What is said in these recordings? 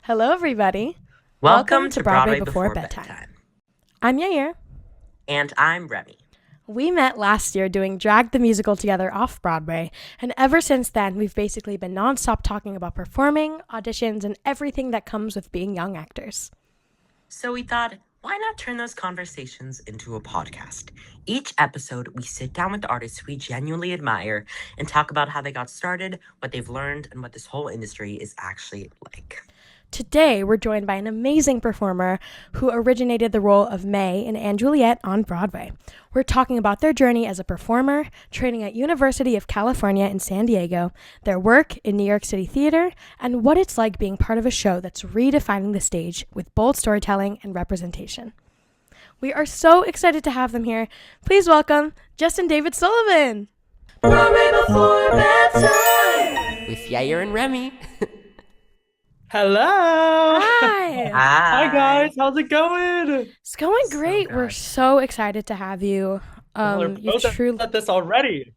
Hello, everybody. Welcome to Broadway Before Bedtime. I'm Yair. And I'm Remy. We met last year doing Drag the Musical together off Broadway, and ever since then, we've basically been nonstop talking about performing, auditions, and everything that comes with being young actors. So we thought, why not turn those conversations into a podcast? Each episode, we sit down with artists we genuinely admire and talk about how they got started, what they've learned, and what this whole industry is actually like. Today, we're joined by an amazing performer who originated the role of May in Juliet on Broadway. We're talking about their journey as a performer, training at University of California in San Diego, their work in New York City theater, and what it's like being part of a show that's redefining the stage with bold storytelling and representation. We are so excited to have them here. Please welcome Justin David Sullivan. Broadway Before Bedtime With Yair and Remy. Hello. Hi. Hi guys, how's it going? It's going great. We're so excited to have you. You've truly at this already.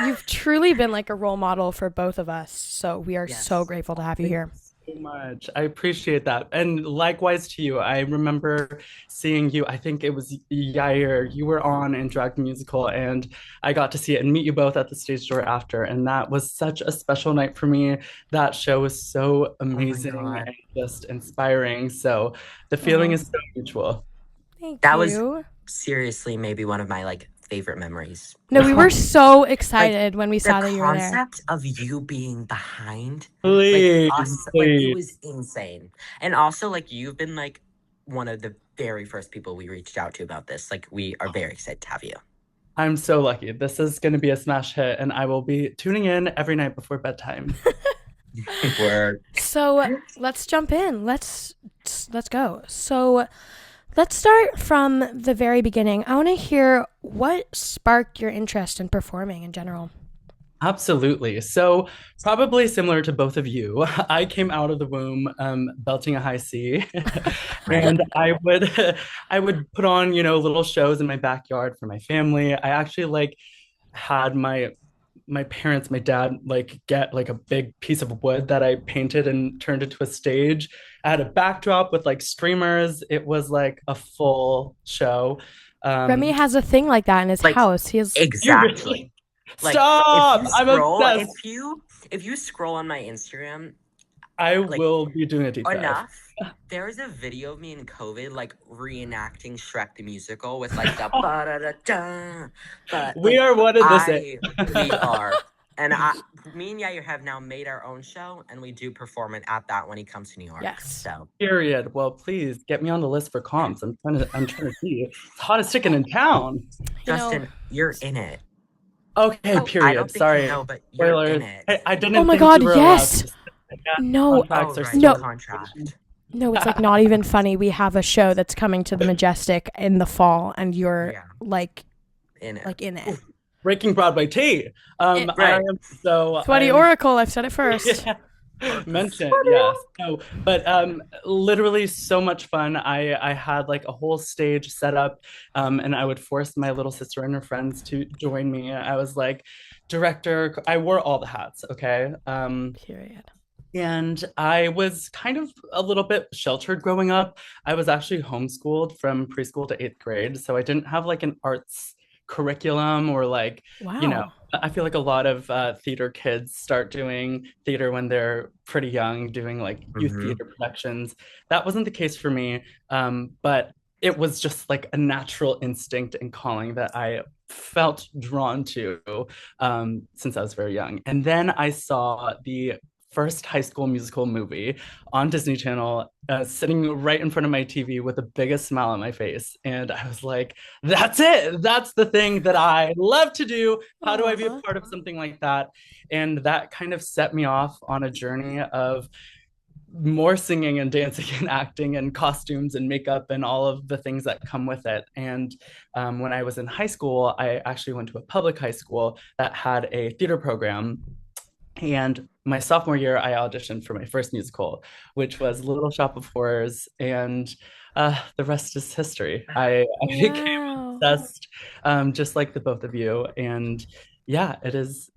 You've truly been like a role model for both of us. So we are so grateful to have you here. So much. I appreciate that. And likewise to you. I remember seeing you, I think it was Yair, you were on in Drag the Musical, and I got to see it and meet you both at the stage door after. And that was such a special night for me. That show was so amazing and just inspiring. So the feeling is so mutual. Thank That you. was seriously maybe one of my favorite memories. No, we were so excited when we saw that you were there. The concept of you being behind, Please, it was insane. And also, you've been one of the very first people we reached out to about this. We are very excited to have you. I'm so lucky. This is going to be a smash hit, and I will be tuning in every night before bedtime. Word. So let's jump in. Let's go. So let's start from the very beginning. I want to hear what sparked your interest in performing in general. Absolutely. So probably similar to both of you, I came out of the womb belting a high C, and I would put on little shows in my backyard for my family. I actually had my parents, my dad, get a big piece of wood that I painted and turned into a stage. I had a backdrop with streamers. It was a full show. Remy has a thing like that in his house. He has exactly. Stop! I'm obsessed. If you scroll on my Instagram, I will be doing a deep dive. Enough. There's a video of me in COVID reenacting Shrek the Musical with the ba-da-da-da. But we are one of we are. And me and Yair have now made our own show, and we do perform it at that when he comes to New York. Yes. So. Period. Well, please get me on the list for comps. I'm trying to see. It's the hottest chicken in town. Justin, you're in it. Okay. Period. I don't think Sorry. you know, but you're in it. Hey, I didn't. Oh my God! Yes. No. No contract. No, it's not even funny. We have a show that's coming to the Majestic in the fall, and you're in it. Breaking Broadway tea. I am so Sweaty Oracle. I've said it first. Yeah. Mention, yes. No, but literally so much fun. I had a whole stage set up, and I would force my little sister and her friends to join me. I was director. I wore all the hats. Okay. Period. And I was kind of a little bit sheltered growing up. I was actually homeschooled from preschool to 8th grade, so I didn't have an arts curriculum or wow. I feel a lot of theater kids start doing theater when they're pretty young, doing youth theater productions. That wasn't the case for me, but it was just a natural instinct and calling that I felt drawn to since I was very young. And then I saw the first High School Musical movie on Disney Channel, sitting right in front of my TV with the biggest smile on my face. And I was like, that's it. That's the thing that I love to do. How do I be a part of something like that? And that kind of set me off on a journey of more singing and dancing and acting and costumes and makeup and all of the things that come with it. And when I was in high school, I actually went to a public high school that had a theater program. And my sophomore year, I auditioned for my first musical, which was Little Shop of Horrors, and the rest is history. I became obsessed, just like the both of you. And yeah, it is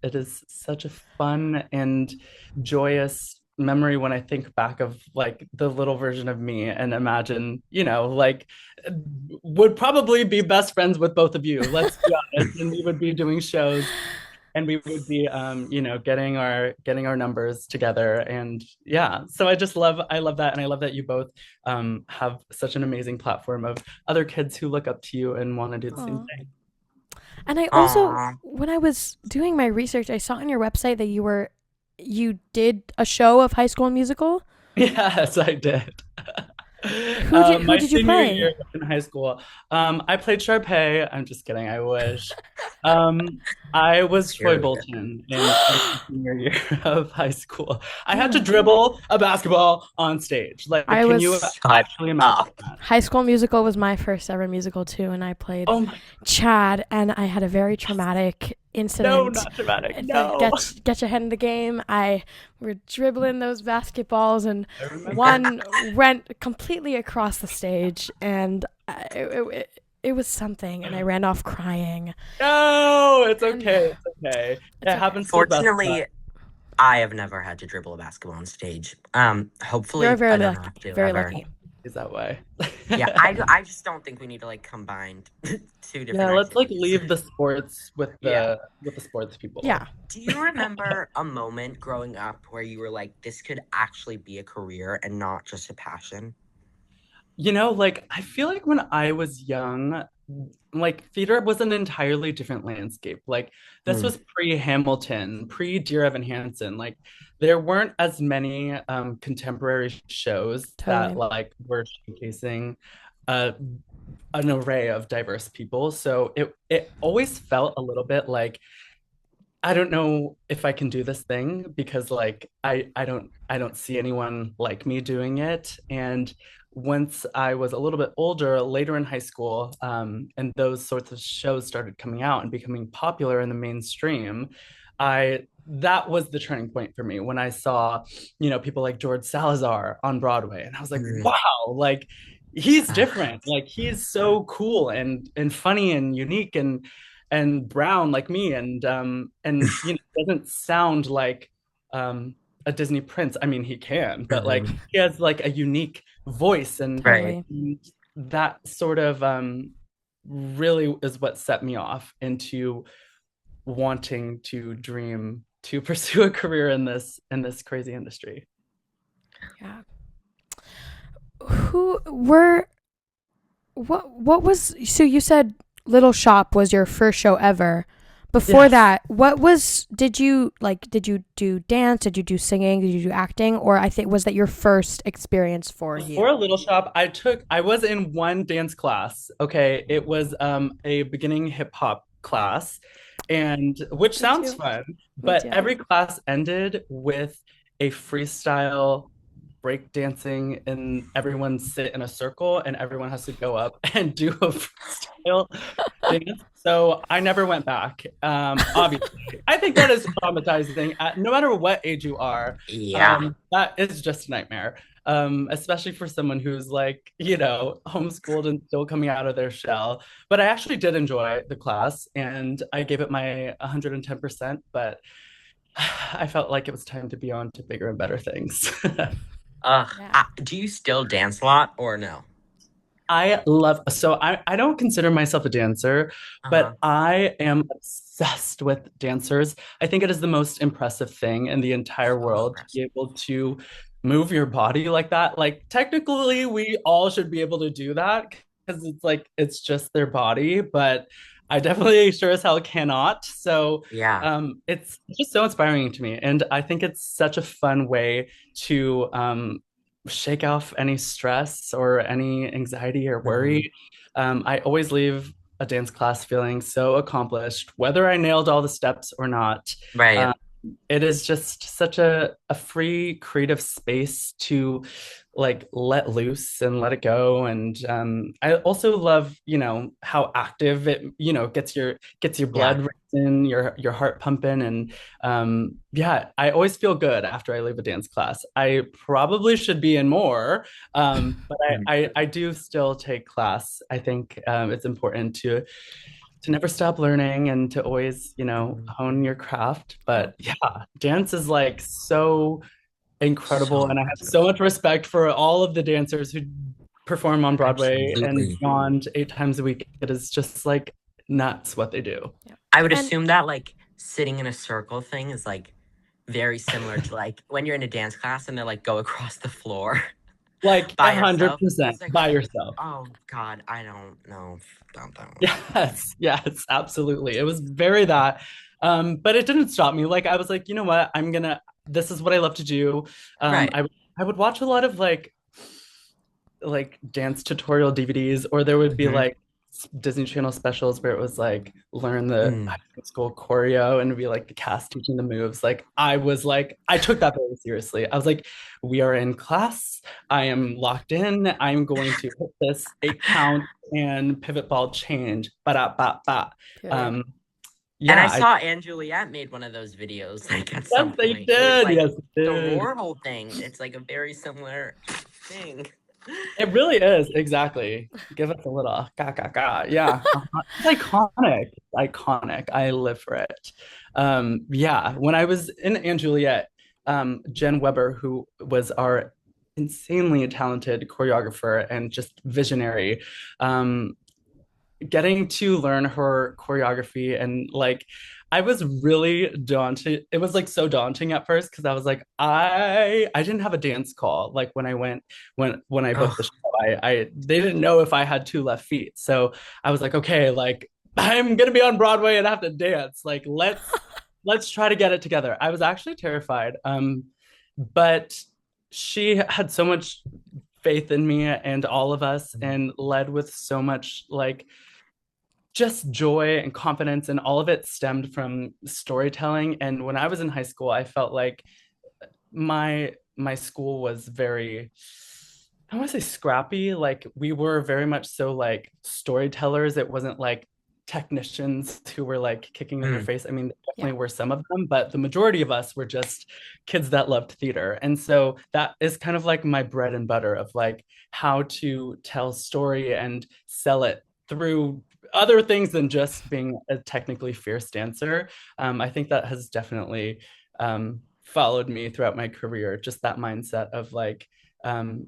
such a fun and joyous memory when I think back of like the little version of me and imagine, like would probably be best friends with both of you. Let's be honest. And we would be doing shows and we would be getting our numbers together. And yeah, so I love that. And I love that you both have such an amazing platform of other kids who look up to you and want to do the same Aw. thing. And I also, Aw. when I was doing my research, I saw on your website that you did a show of High School Musical. Yes, I did. Who My did you senior play? year in high school, I played Sharpay. I'm just kidding. I wish. Um, I was Troy Juliet. Bolton in my senior year of high school. I had to Oh. dribble a basketball on stage. Like, I can you was Shut actually imagine up. that? High School Musical was my first ever musical too, and I played Oh my, Chad, and I had a very traumatic no, incident. not dramatic. It's like No. get your head in the game. I were dribbling those basketballs, and I remember. one went completely across the stage, and it was something, and I ran off crying. No, it's And okay. It's okay. it's It okay. happens to the best of us. Fortunately, I have never had to dribble a basketball on stage. You're Hopefully very I don't lucky. have to Very ever. lucky. Is that way? Yeah, I just don't think we need to like combine two different Yeah, let's like activities. leave the sports with Yeah. the sports people. Yeah. Do you remember a moment growing up where you were like, this could actually be a career and not just a passion? Like I feel like when I was young, like theater was an entirely different landscape. Like this Mm, was pre-Hamilton, pre-Dear Evan Hansen. Like there weren't as many contemporary shows that Totally. like were showcasing uh, an array of diverse people. So it always felt a little bit like I don't know if I can do this thing because like I don't see anyone like me doing it. And once I was a little bit older, later in high school, and those sorts of shows started coming out and becoming popular in the mainstream, I that was the turning point for me when I saw, people like George Salazar on Broadway. And I was like, mm, wow, like he's ah, different. Like he's so cool and funny and unique and brown like me and doesn't sound like a Disney prince. I mean he can, but like mhm, he has like a unique voice right. Totally. and that sort of really is what set me off into wanting to dream to pursue a career in this crazy industry. Yeah. Who were what was so you said Little Shop was your first show ever. Before Yes. that, did you do dance? Did you do singing? Did you do acting? Or I think was that your first experience for Before you? a Little Shop, I was in one dance class. Okay. It was a beginning hip hop class, and which Me sounds too. fun, Me but too. every class ended with a freestyle break dancing and everyone sit in a circle and everyone has to go up and do a freestyle dance. So I never went back. Obviously, I think that is traumatizing. No matter what age you are, Yeah. that is just a nightmare. Especially for someone who's like, homeschooled and still coming out of their shell. But I actually did enjoy the class and I gave it my 110%, but I felt like it was time to be on to bigger and better things. Yeah. Do you still dance a lot or no? I don't consider myself a dancer, Uh-huh. but I am obsessed with dancers. I think it is the most impressive thing in the entire So world to be impressive. able to move your body like that. Like technically we all should be able to do that because it's like it's just their body, but I definitely sure as hell cannot. So Yeah. it's just so inspiring to me. And I think it's such a fun way to shake off any stress or any anxiety or Mhm. worry. I always leave a dance class feeling so accomplished, whether I nailed all the steps or not. Right. Um, it is just such a free creative space to like let loose and let it go. And I also love how active it gets your Yeah. blood racing, your heart pumping. And yeah, I always feel good after I leave a dance class. I probably should be in more, but Mhm. I do still take class. I think it's important to never stop learning and to always, Mhm. hone your craft. Yeah. But yeah, dance is like so incredible. So And I have impressive. so much respect for all of the dancers who perform on Broadway and Absolutely. beyond 8 times a week. It is just like nuts what they do. Yeah. I would And assume that like sitting in a circle thing is like very similar to like when you're in a dance class and they're like go across the floor Like by yourself. 100% It's like, by yourself. oh God, I don't know. Don't. Yes, yes, absolutely. It was very that. But it didn't stop me. Like I was like, you know what? This is what I love to do. Um, Right. I I would watch a lot of like dance tutorial DVDs, or there would be Mm-hmm. like Disney Channel specials where it was like learn the Mm. high school choreo and it'd be like the cast teaching the moves. I took that very seriously. I was like, we are in class. I am locked in. I'm going to hit this 8 count and pivot ball change. Ba da ba ba. period. Um, And yeah, I I saw Anne Juliet made one of those videos like at some yes, they point. It was did. like Yes, they the did. roar hole thing. It's like a very similar thing. It really is, exactly. Give us a little ga ga ga. Yeah. It's iconic. Iconic. I live for it. Yeah. When I was in Anne Juliet, Jen Weber, who was our insanely talented choreographer and just visionary, um, getting to learn her choreography and like I was really daunted. It was like so daunting at first because I was like, I didn't have a dance call. Like when I booked the Oh, show, I they didn't know if I had two left feet. So I was like, okay, like I'm gonna be on Broadway and have to dance. Like let's try to get it together. I was actually terrified. But she had so much faith in me and all of us and led with so much like just joy and confidence, and all of it stemmed from storytelling. And when I was in high school, I felt like my school was very, I want to say scrappy. Like we were very much so like storytellers. It wasn't like technicians who were like kicking in your mm, face. I mean, there Yeah. definitely were some of them, but the majority of us were just kids that loved theater. And so that is kind of like my bread and butter of like how to tell story and sell it through other things than just being a technically fierce dancer. I think that has definitely followed me throughout my career. Just that mindset of like, um,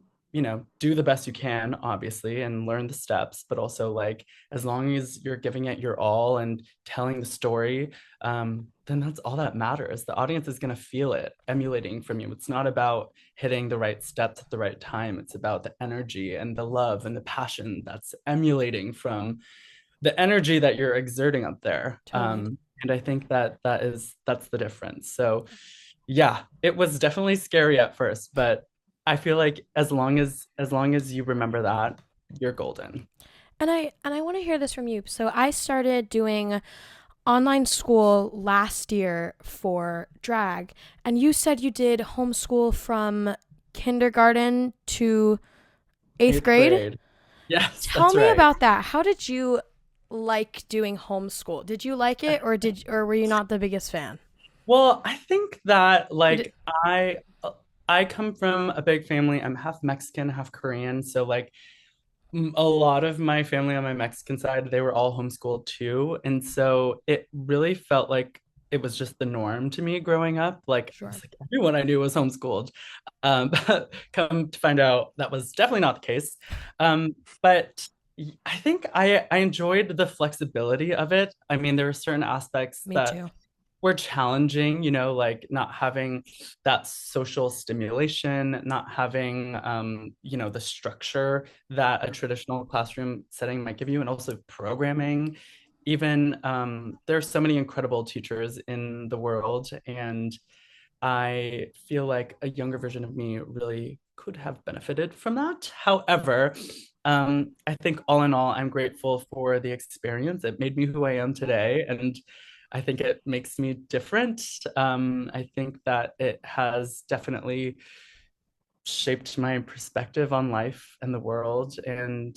do the best you can, obviously, and learn the steps, but also like as long as you're giving it your all and telling the story, then that's all that matters. The audience is going to feel it emulating from you. It's not about hitting the right steps at the right time. It's about the energy and the love and the passion that's emulating from the energy that you're exerting up there. Totally. And I think that's the difference. So yeah, it was definitely scary at first, but I feel like as long as you remember that, you're golden. And I want to hear this from you. So I started doing online school last year for drag, and you said you did homeschool from kindergarten to eighth Eighth grade. grade. Yes, Tell that's me right. about that. How did you like doing homeschool? Did you like it, or were you not the biggest fan? Well, I think that Did it, like I come from a big family. I'm half Mexican, half Korean, so like a lot of my family on my Mexican side, they were all homeschooled too. And so it really felt like it was just the norm to me growing up. Like it Sure. was like everyone I knew was homeschooled. But come to find out that was definitely not the case. But I think I enjoyed the flexibility of it. I mean, there were certain aspects Me that too. were challenging, like not having that social stimulation, not having, the structure that a traditional classroom setting might give you, and also programming. Even there's so many incredible teachers in the world, and I feel like a younger version of me really could have benefited from that. However, I think all in all, I'm grateful for the experience. It made me who I am today. And I think it makes me different. I think that it has definitely shaped my perspective on life and the world. And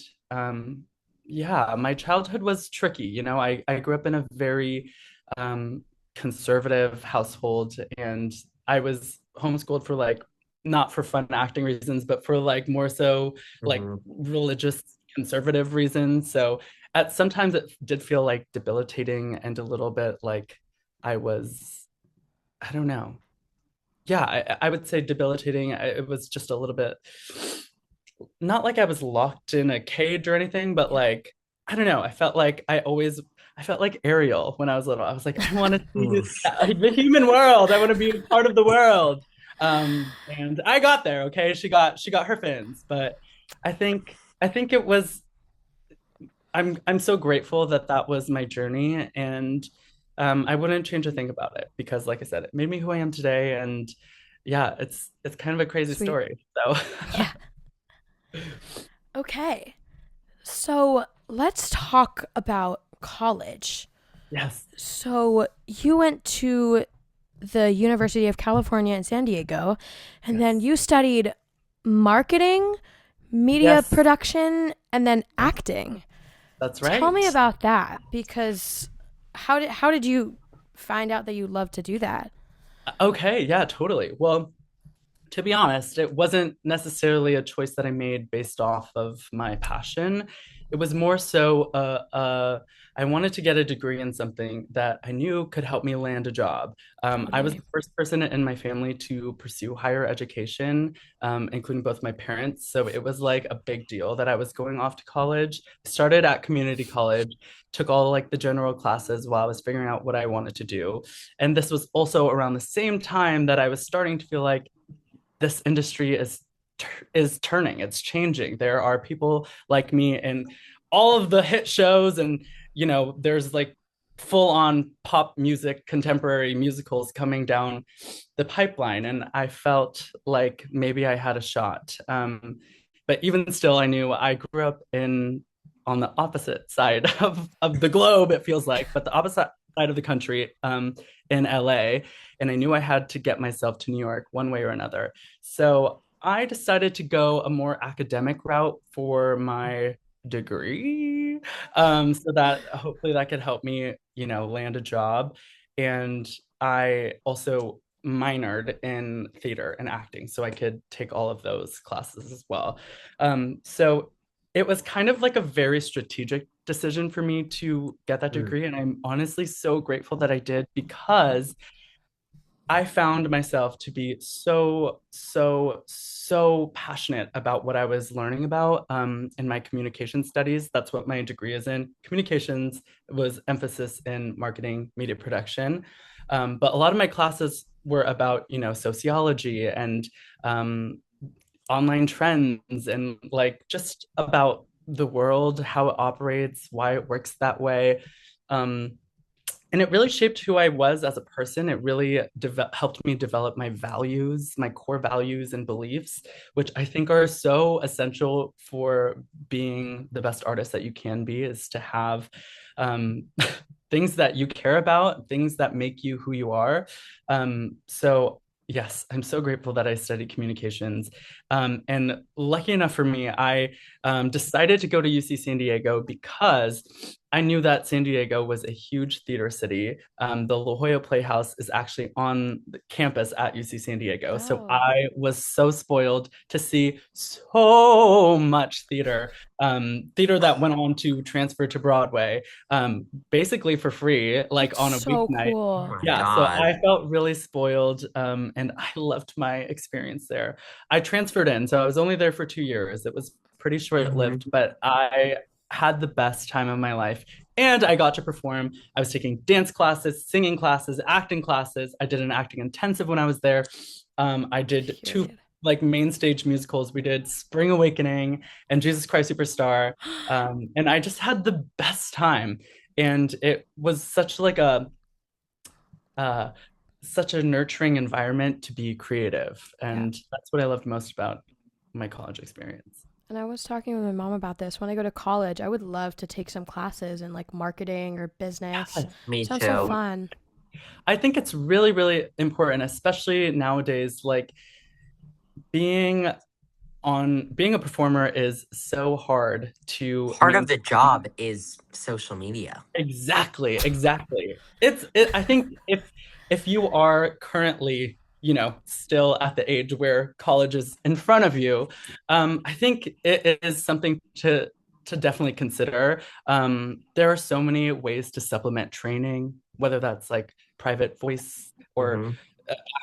yeah, my childhood was tricky. I grew up in a very um, conservative household, and I was homeschooled for like not for fun acting reasons, but for like more so like mhm. religious conservative reasons. So at sometimes it did feel like debilitating and a little bit like I was, I don't know, yeah, I would say debilitating. It was just a little bit, not like I was locked in a cage or anything, but Yeah. like, I don't know. I felt like Ariel when I was little. I was like, I want to see Oof. the human world. I want to be part of the world. And I got there. Okay, she got her fins, but I think it was. I'm so grateful that that was my journey, and I wouldn't change a thing about it because, like I said, it made me who I am today. And yeah, it's kind of a crazy Sweet. story. So Yeah. Okay. So let's talk about college. yes, So you went to the University of California in San Diego, and then yes, you studied marketing, media yes, production, and then acting. that's Tell me right. about that because how did you find out that you love to do that? Okay, yeah, totally. Well, to be honest, it wasn't necessarily a choice that I made based off of my passion. It was more so I wanted to get a degree in something that I knew could help me land a job. I was Totally. the first person in my family to pursue higher education, including both my parents. So it was like a big deal that I was going off to college. Started at community college, took all like the general classes while I was figuring out what I wanted to do. And this was also around the same time that I was starting to feel like this industry is turning, it's changing. There are people like me in all of the hit shows, and there's like full on pop music, contemporary musicals coming down the pipeline, and I felt like maybe I had a shot. But even still, I knew I grew up in on the opposite side of the globe, it feels like, but the opposite side of the country, in LA, and I knew I had to get myself to New York one way or another. So I decided to go a more academic route for my degree, so that hopefully that could help me, land a job. And I also minored in theater and acting, so I could take all of those classes as well. So it was kind of like a very strategic decision for me to get that Mm. degree. And I'm honestly so grateful that I did because I found myself to be so, so, so passionate about what I was learning about, in my communication studies. That's what my degree is in. Communications was emphasis in marketing, media production. But a lot of my classes were about, sociology and online trends and like just about the world, how it operates, why it works that way. Um, and it really shaped who I was as a person. It really helped me develop my values, my core values and beliefs, which I think are so essential for being the best artist that you can be, is to have um, things that you care about, things that make you who you are. So yes, I'm so grateful that I studied communications. And lucky enough for me, I decided to go to UC San Diego because I knew that San Diego was a huge theater city. The La Jolla Playhouse is actually on the campus at UC San Diego. So Oh, I was so spoiled to see so much theater, theater that went on to transfer to Broadway, basically for free, like that's on a so weeknight. Oh cool. my Yeah, so God. I felt really spoiled, and I loved my experience there. I transferred in, so I was only there for 2 years. It was pretty short-lived, Mhm. but I had the best time of my life. And I got to perform. I was taking dance classes, singing classes, acting classes. I did an acting intensive when I was there. I did two Period. like main stage musicals. We did Spring Awakening and Jesus Christ Superstar. And I just had the best time. And it was uh, such a nurturing environment to be creative. Yeah. And that's what I loved most about my college experience. And I was talking with my mom about this. When I go to college, I would love to take some classes in like marketing or business. Me Sounds so too. fun. I think it's really, really important, especially nowadays. Like being being a performer is so hard to Part of the maintain. job is social media. Exactly, exactly. I think if you are currently, still at the age where college is in front of you, I think it is something to definitely consider. There are so many ways to supplement training, whether that's like private voice or Hmm.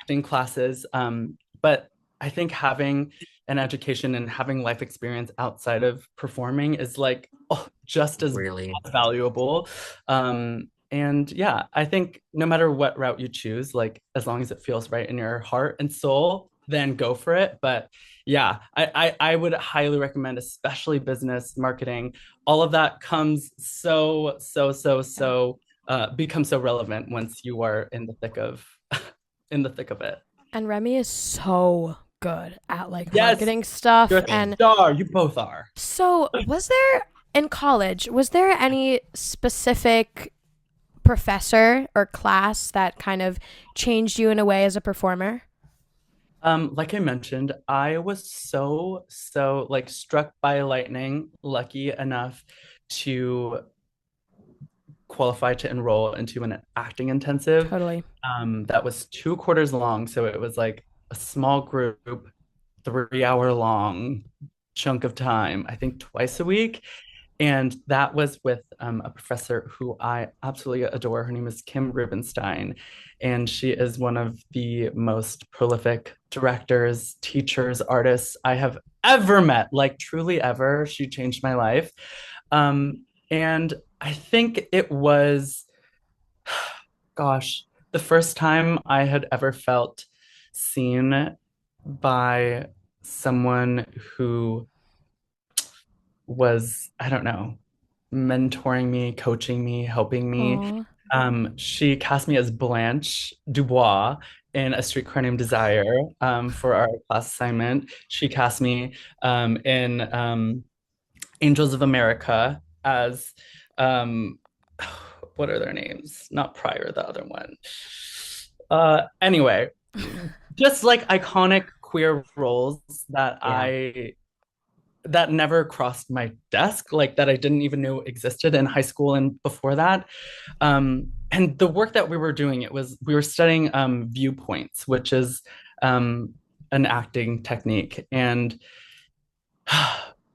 acting classes. But I think having an education and having life experience outside of performing is like just as Really? valuable. And yeah, I think no matter what route you choose, like as long as it feels right in your heart and soul, then go for it. But yeah, I would highly recommend, especially business marketing. All of that comes Yeah. becomes so relevant once you are in the thick of in the thick of it. And Remy is so good at like Yes, marketing stuff. you're a And star. You both are. so, was there in college, was there any specific professor or class that kind of changed you in a way as a performer? Like I mentioned, I was so like struck by lightning, lucky enough to qualify to enroll into an acting intensive Totally. that was 2 quarters long. So it was like a small group, 3 hour long chunk of time, I think twice a week. And that was with a professor who I absolutely adore. Her name is Kim Rubenstein. And she is one of the most prolific directors, teachers, artists I have ever met, like truly ever. She changed my life. And I think it was, gosh, the first time I had ever felt seen by someone who was, I don't know, mentoring me, coaching me, helping me. Oh, She cast me as Blanche Dubois in A Streetcar Named Desire for our class assignment. She cast me in Angels of America as um, what are their names? Not Pryor, the other one. Anyway, just like iconic queer roles that Yeah. I that never crossed my desk, like that I didn't even know existed in high school and before that. And the work that we were doing, we were studying viewpoints, which is an acting technique. And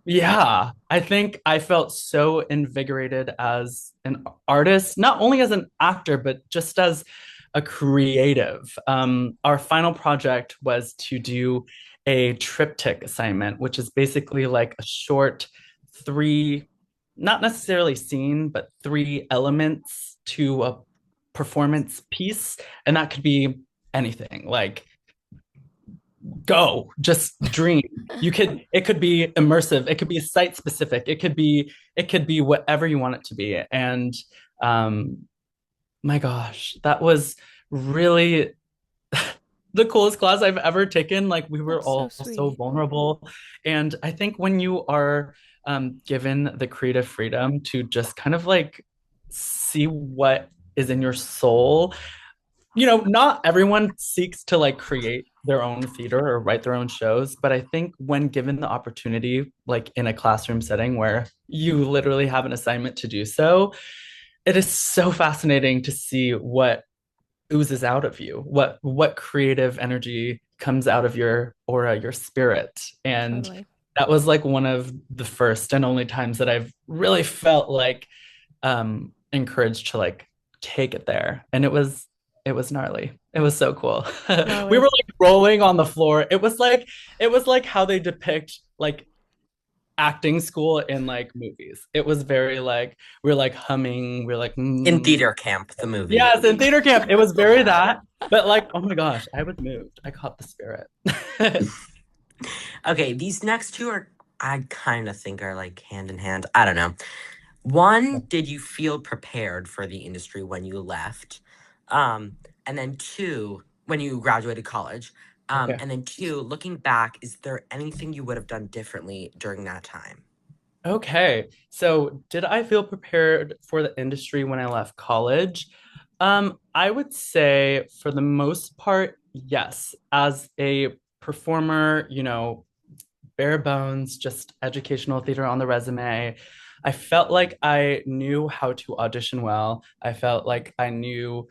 yeah, I think I felt so invigorated as an artist, not only as an actor, but just as a creative. Our final project was to do a triptych assignment, which is basically like a short three, not necessarily scene, but three elements to a performance piece. And that could be anything like go, just dream. It could be immersive, it could be site specific, it could be whatever you want it to be. And um my gosh, that was really the coolest class I've ever taken. Like we were that's so all so sweet. vulnerable. And I think when you are given the creative freedom to just kind of like see what is in your soul, not everyone seeks to like create their own theater or write their own shows, but I think when given the opportunity, like in a classroom setting where you literally have an assignment to do so, it is so fascinating to see what oozes out of you, what creative energy comes out of your aura, your spirit. And Totally. that was like one of the first and only times that I've really felt like encouraged to like take it there. And it was gnarly. It was so cool. We were Totally. like rolling on the floor. It was like how they depict like acting school in like movies. It was very like we're like humming, we're like In theater camp, the movie. yes, in theater camp. It was very that, but like oh my gosh, I was moved. I caught the spirit. Okay, these next two are, I kind of think, are like hand in hand. I don't know. One, did you feel prepared for the industry when you left? And then two, when you graduated college. Okay. And then two, looking back, is there anything you would have done differently during that time? Okay. So, did I feel prepared for the industry when I left college? I would say for the most part, yes. As a performer, bare bones, just educational theater on the resume. I felt like I knew how to audition well. I felt like I knew,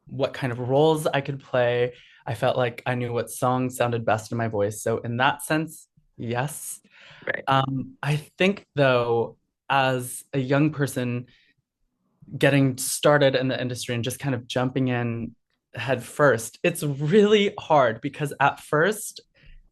what kind of roles I could play. I felt like I knew what songs sounded best in my voice. So, in that sense, yes. Right. I think, though, as a young person getting started in the industry and just kind of jumping in, head first, it's really hard because at first,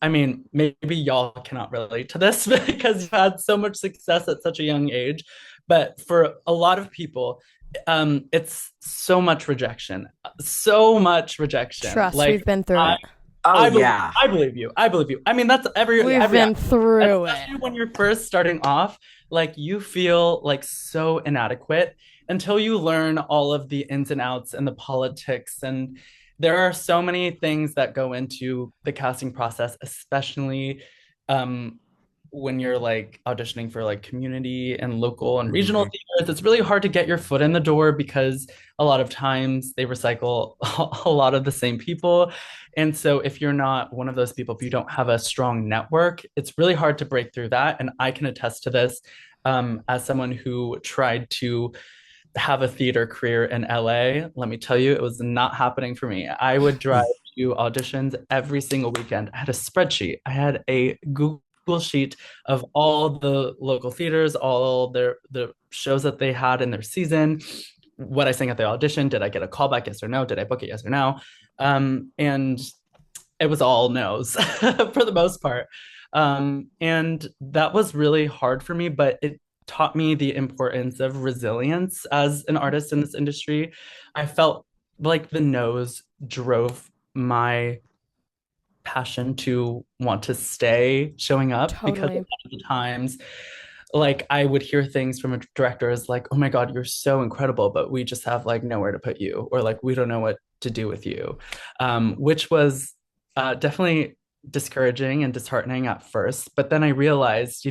I mean, maybe y'all cannot relate to this because you've had so much success at such a young age, but for a lot of people, it's so much rejection. Trust, Like we've been through I, it. Oh I believe, yeah. I believe you. I believe you. I mean, that's We've every been actor, through it. especially when you're first starting off. Like you feel like so inadequate until you learn all of the ins and outs and the politics. And there are so many things that go into the casting process, especially um, when you're like auditioning for like community and local and regional Mhm. theaters. It's really hard to get your foot in the door because a lot of times they recycle a lot of the same people. And so if you're not one of those people, if you don't have a strong network, it's really hard to break through that. And I can attest to this as someone who tried to have a theater career in LA. Let me tell you, it was not happening for me. I would drive to auditions every single weekend. I had a spreadsheet, I had a Google sheet of all the local theaters, all the shows that they had in their season, what I sang at the audition, did I get a callback, yes or no, did I book it, yes or no, and it was all no's for the most part. And that was really hard for me, but it taught me the importance of resilience as an artist in this industry. I felt like the no's drove my passion to want to stay showing up because a Totally. lot of the times like I would hear things from a director as like, oh my God, you're so incredible, but we just have like nowhere to put you, or like we don't know what to do with you, which was definitely discouraging and disheartening at first. But then I realized,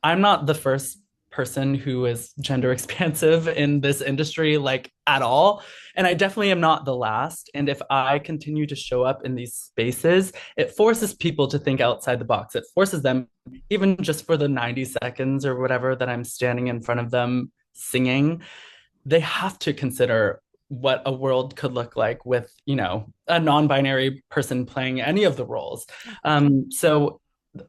I'm not the first person who is gender expansive in this industry, like at all. And I definitely am not the last. And if I continue to show up in these spaces, it forces people to think outside the box. It forces them, even just for the 90 seconds or whatever that I'm standing in front of them singing, they have to consider what a world could look like with, a non-binary person playing any of the roles. So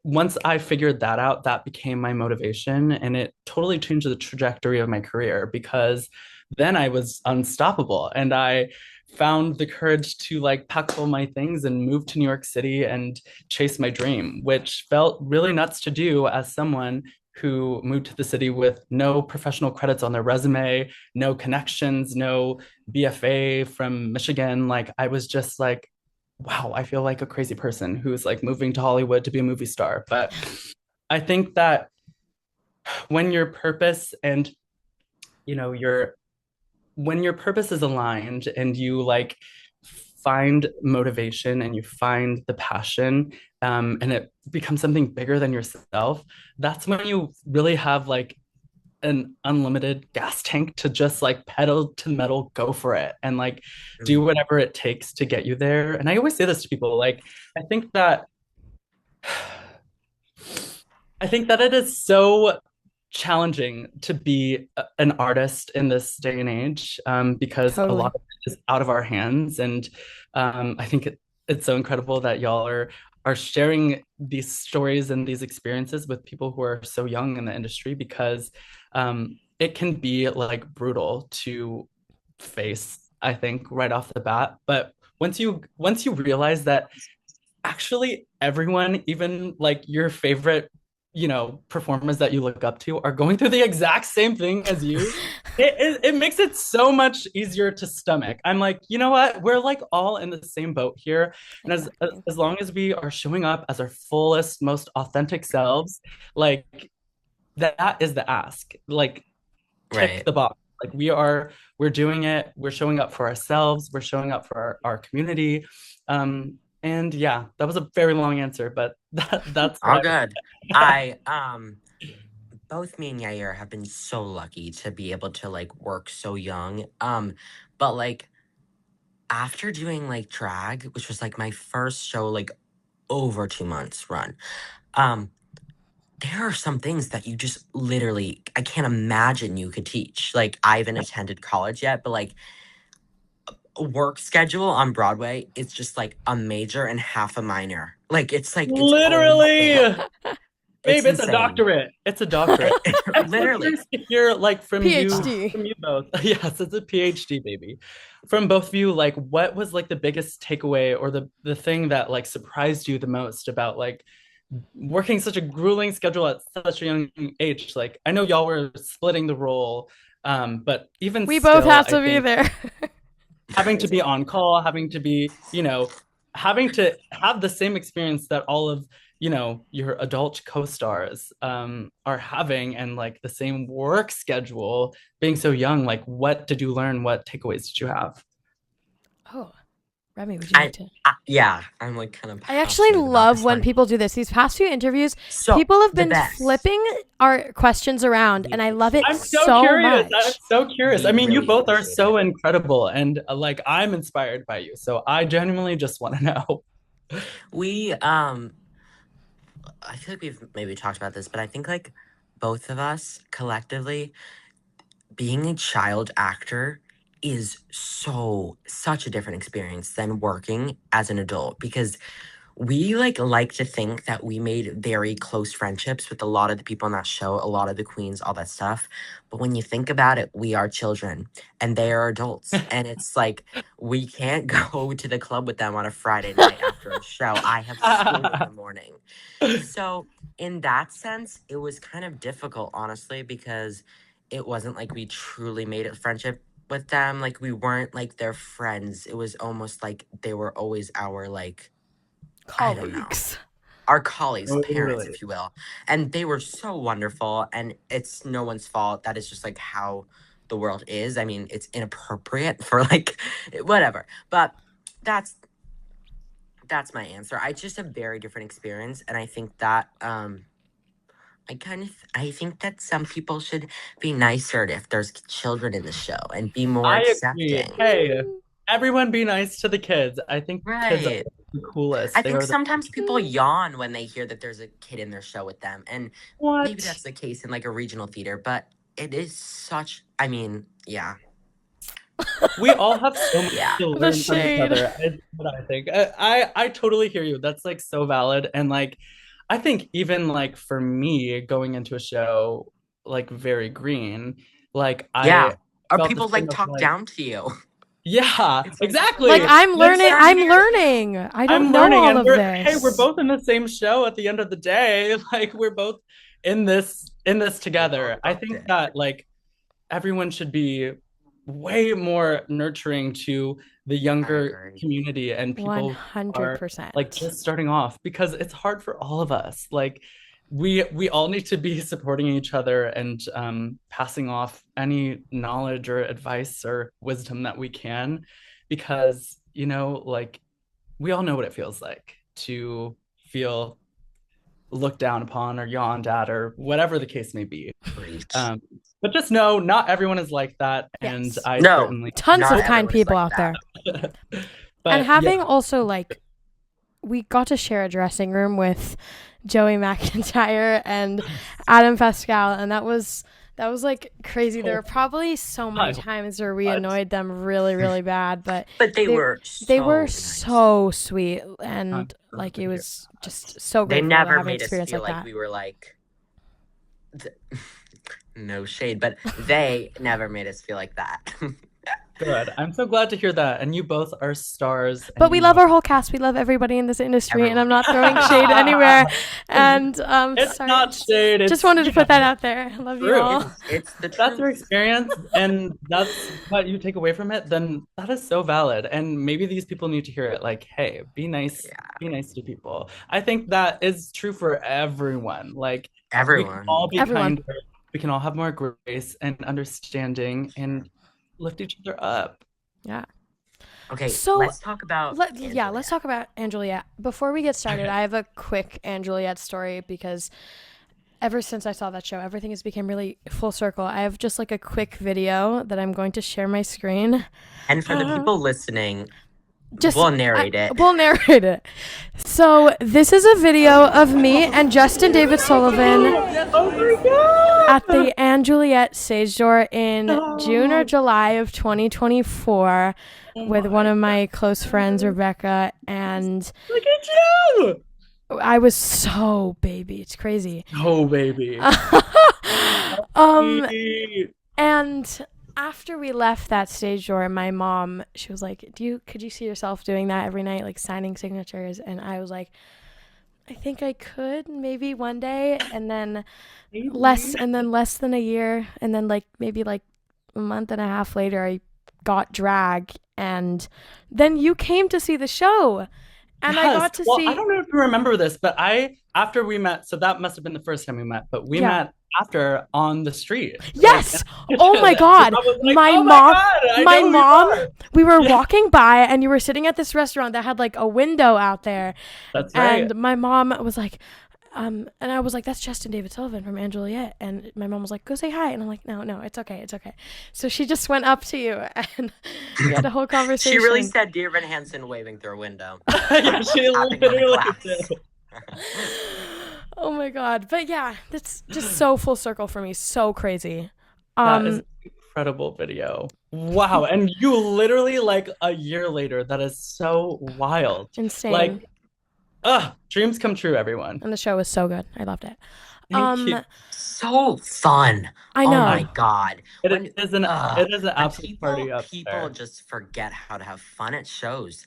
once I figured that out, that became my motivation, and it totally changed the trajectory of my career because then I was unstoppable and I found the courage to like pack all my things and move to New York City and chase my dream, which felt really nuts to do as someone who moved to the city with no professional credits on their resume, no connections, no BFA from Michigan. Like I was just like, wow, I feel like a crazy person who's like moving to Hollywood to be a movie star. But I think that when your purpose and your when your purpose is aligned and you like find motivation and you find the passion, and it becomes something bigger than yourself, that's when you really have like an unlimited gas tank to just like pedal to the metal, go for it, and like do whatever it takes to get you there. And I always say this to people, like, I think that I think that it is so challenging to be an artist in this day and age, because a Totally. lot of it is out of our hands. And I think it's so incredible that y'all are sharing these stories and these experiences with people who are so young in the industry because it can be like brutal to face, I think, right off the bat. But once you realize that actually everyone, even like your favorite, performers that you look up to are going through the exact same thing as you, it makes it so much easier to stomach. I'm like, you know what? We're like all in the same boat here. And Exactly. as long as we are showing up as our fullest, most authentic selves, like that is the ask. Like tick Right. the box. Like we're doing it, we're showing up for ourselves, we're showing up for our community. And yeah, that was a very long answer, but that's what All I would. good. I both me and Yair have been so lucky to be able to like work so young. But like after doing like drag, which was like my first show like over 2 months run, um, there are some things that you just literally I can't imagine you could teach. Like I haven't attended college yet, but like work schedule on Broadway, it's just like a major and half a minor. Like it's like it's all Literally. Babe, it's a insane. doctorate. It's a doctorate. Literally. I'm curious to hear, like, from PhD. you both. Yes, it's a PhD, baby. From both of you, like, what was like the biggest takeaway or the thing that like surprised you the most about like working such a grueling schedule at such a young age? Like, I know y'all were splitting the role, but even We still, both had to I be think there. having to be on call, having to be, having to have the same experience that all of, your adult co-stars are having, and like the same work schedule, being so young. Like, what did you learn? What takeaways did you have? Oh, Remy, would you like to? Yeah, I'm like kind of. I actually passionate about love this when one. people do this. These past few interviews, So, people have the been best. flipping our questions around, and I love it I'm so so curious. much. I'm so curious. We I mean, you really both are appreciate so it. incredible, and like I'm inspired by you. So I genuinely just want to know. We I feel like we've maybe talked about this, but I think like both of us collectively, being a child actor is such a different experience than working as an adult, because we like to think that we made very close friendships with a lot of the people on that show, a lot of the queens, all that stuff. But when you think about it, we are children and they are adults. And it's like we can't go to the club with them on a Friday night after a show. I have school in the morning. So in that sense, it was kind of difficult, honestly, because it wasn't like we truly made a friendship with them. Like we weren't like their friends. It was almost like they were always our like, I don't know, Colleagues. our colleagues, parents, Totally. if you will. And they were so wonderful. And it's no one's fault. That is just like how the world is. I mean, it's inappropriate for like whatever. But that's my answer. It's just a very different experience. And I think that I think that some people should be nicer if there's children in the show and be more I agree. accepting. Hey, everyone be nice to the kids. I think kids are Right. the coolest. I They think are sometimes people yawn when they hear that there's a kid in their show with them. And maybe what? that's the case in like a regional theater, but it is I mean, yeah. We all have so much Yeah. to The learn from each shade. other. Is what I think. I totally hear you. That's like so valid. And like, I think even like for me going into a show like very green, like Yeah. I Or felt the people same like of talk like, down to you. yeah, It's like, exactly. Like I'm learning. Like, I'm learning. I don't I'm know learning, all and of we're this. both in the same show at the end of the day. Like we're both in this together. I think that like everyone should be way more nurturing to the younger agree. community and people who are like 100%. just starting off, because it's hard for all of us. Like we all need to be supporting each other and passing off any knowledge or advice or wisdom that we can, because like we all know what it feels like to feel looked down upon or yawned at or whatever the case may be. Preach. But just know not everyone is like that. And Yes. I No. certainly Tons Not of kind everyone is people like out that. there. but And having yeah. also like, we got to share a dressing room with Joey McIntyre and Adam Pascal, and that was like crazy. There were probably so many times where we annoyed them really, really bad, but they were nice. so sweet, and like it was just so They great. never to have an made us experience feel like like that. we were like no shade, but they never made us feel like that. Good. I'm so glad to hear that. And you both are stars. But we love our whole cast. We love everybody in this industry, and I'm not throwing shade Everyone. anywhere. And It's sorry, not shade. It's, just wanted to put that out there. I love you true. all. It's the truth. That's your experience, and that's what you take away from it. Then that is so valid. And maybe these people need to hear it. Like, hey, be nice. Yeah. Be nice to people. I think that is true for everyone. Like Everyone. we can all be Everyone. kinder. We can all have more grace and understanding and lift each other up. Yeah. Okay, So, let's talk about let's talk about Anne Juliet. Before we get started, I have a quick Anne Juliet story, because ever since I saw that show, everything has become really full circle. I have just like a quick video that I'm going to share my screen. And for the people listening, Just we'll narrate it. We'll narrate it. So this is a video of me and Justin David Sullivan at the Anne Juliet stage door in June or July of 2024 with one of my close friends, Rebecca, and Look at you! I was so baby. It's crazy. Oh, baby. um, and after we left that stage door, my mom, she was like, could you see yourself doing that every night, like signing signatures? And I was like, I think I could maybe one day. Maybe. And then less than a year. And then like maybe like a month and a half later, I got drag. And then you came to see the show. And I Yes. got to Well, I see, don't know if you remember this, but after we met, so that must have been the first time we met, but we yeah. met after on the street, like in Yes. the Oh my kitchen. And God. I was like, My oh my mom, God, I my know who you mom, are. we were Yeah, walking by and you were sitting at this restaurant that had like a window out there. that's right. And my mom was like, and I was like, that's Justin David Sullivan from and Juliet. And my mom was like, go say hi. And I'm like, no, it's okay. It's okay. So she just went up to you and we had a whole She really conversation. said Dear Evan Hansen waving through a window. Yeah, she Tapping on the literally glass. did. Oh my God. But yeah, that's just so full circle for me. So crazy. That is Um, an incredible video. Wow. And you literally like a year later, that is so wild. insane. Like, dreams come true, everyone. And the show was so good. I loved it. Thank you. So fun. I Oh know. my God. It is an When absolute party up people there. just forget how to have fun at shows.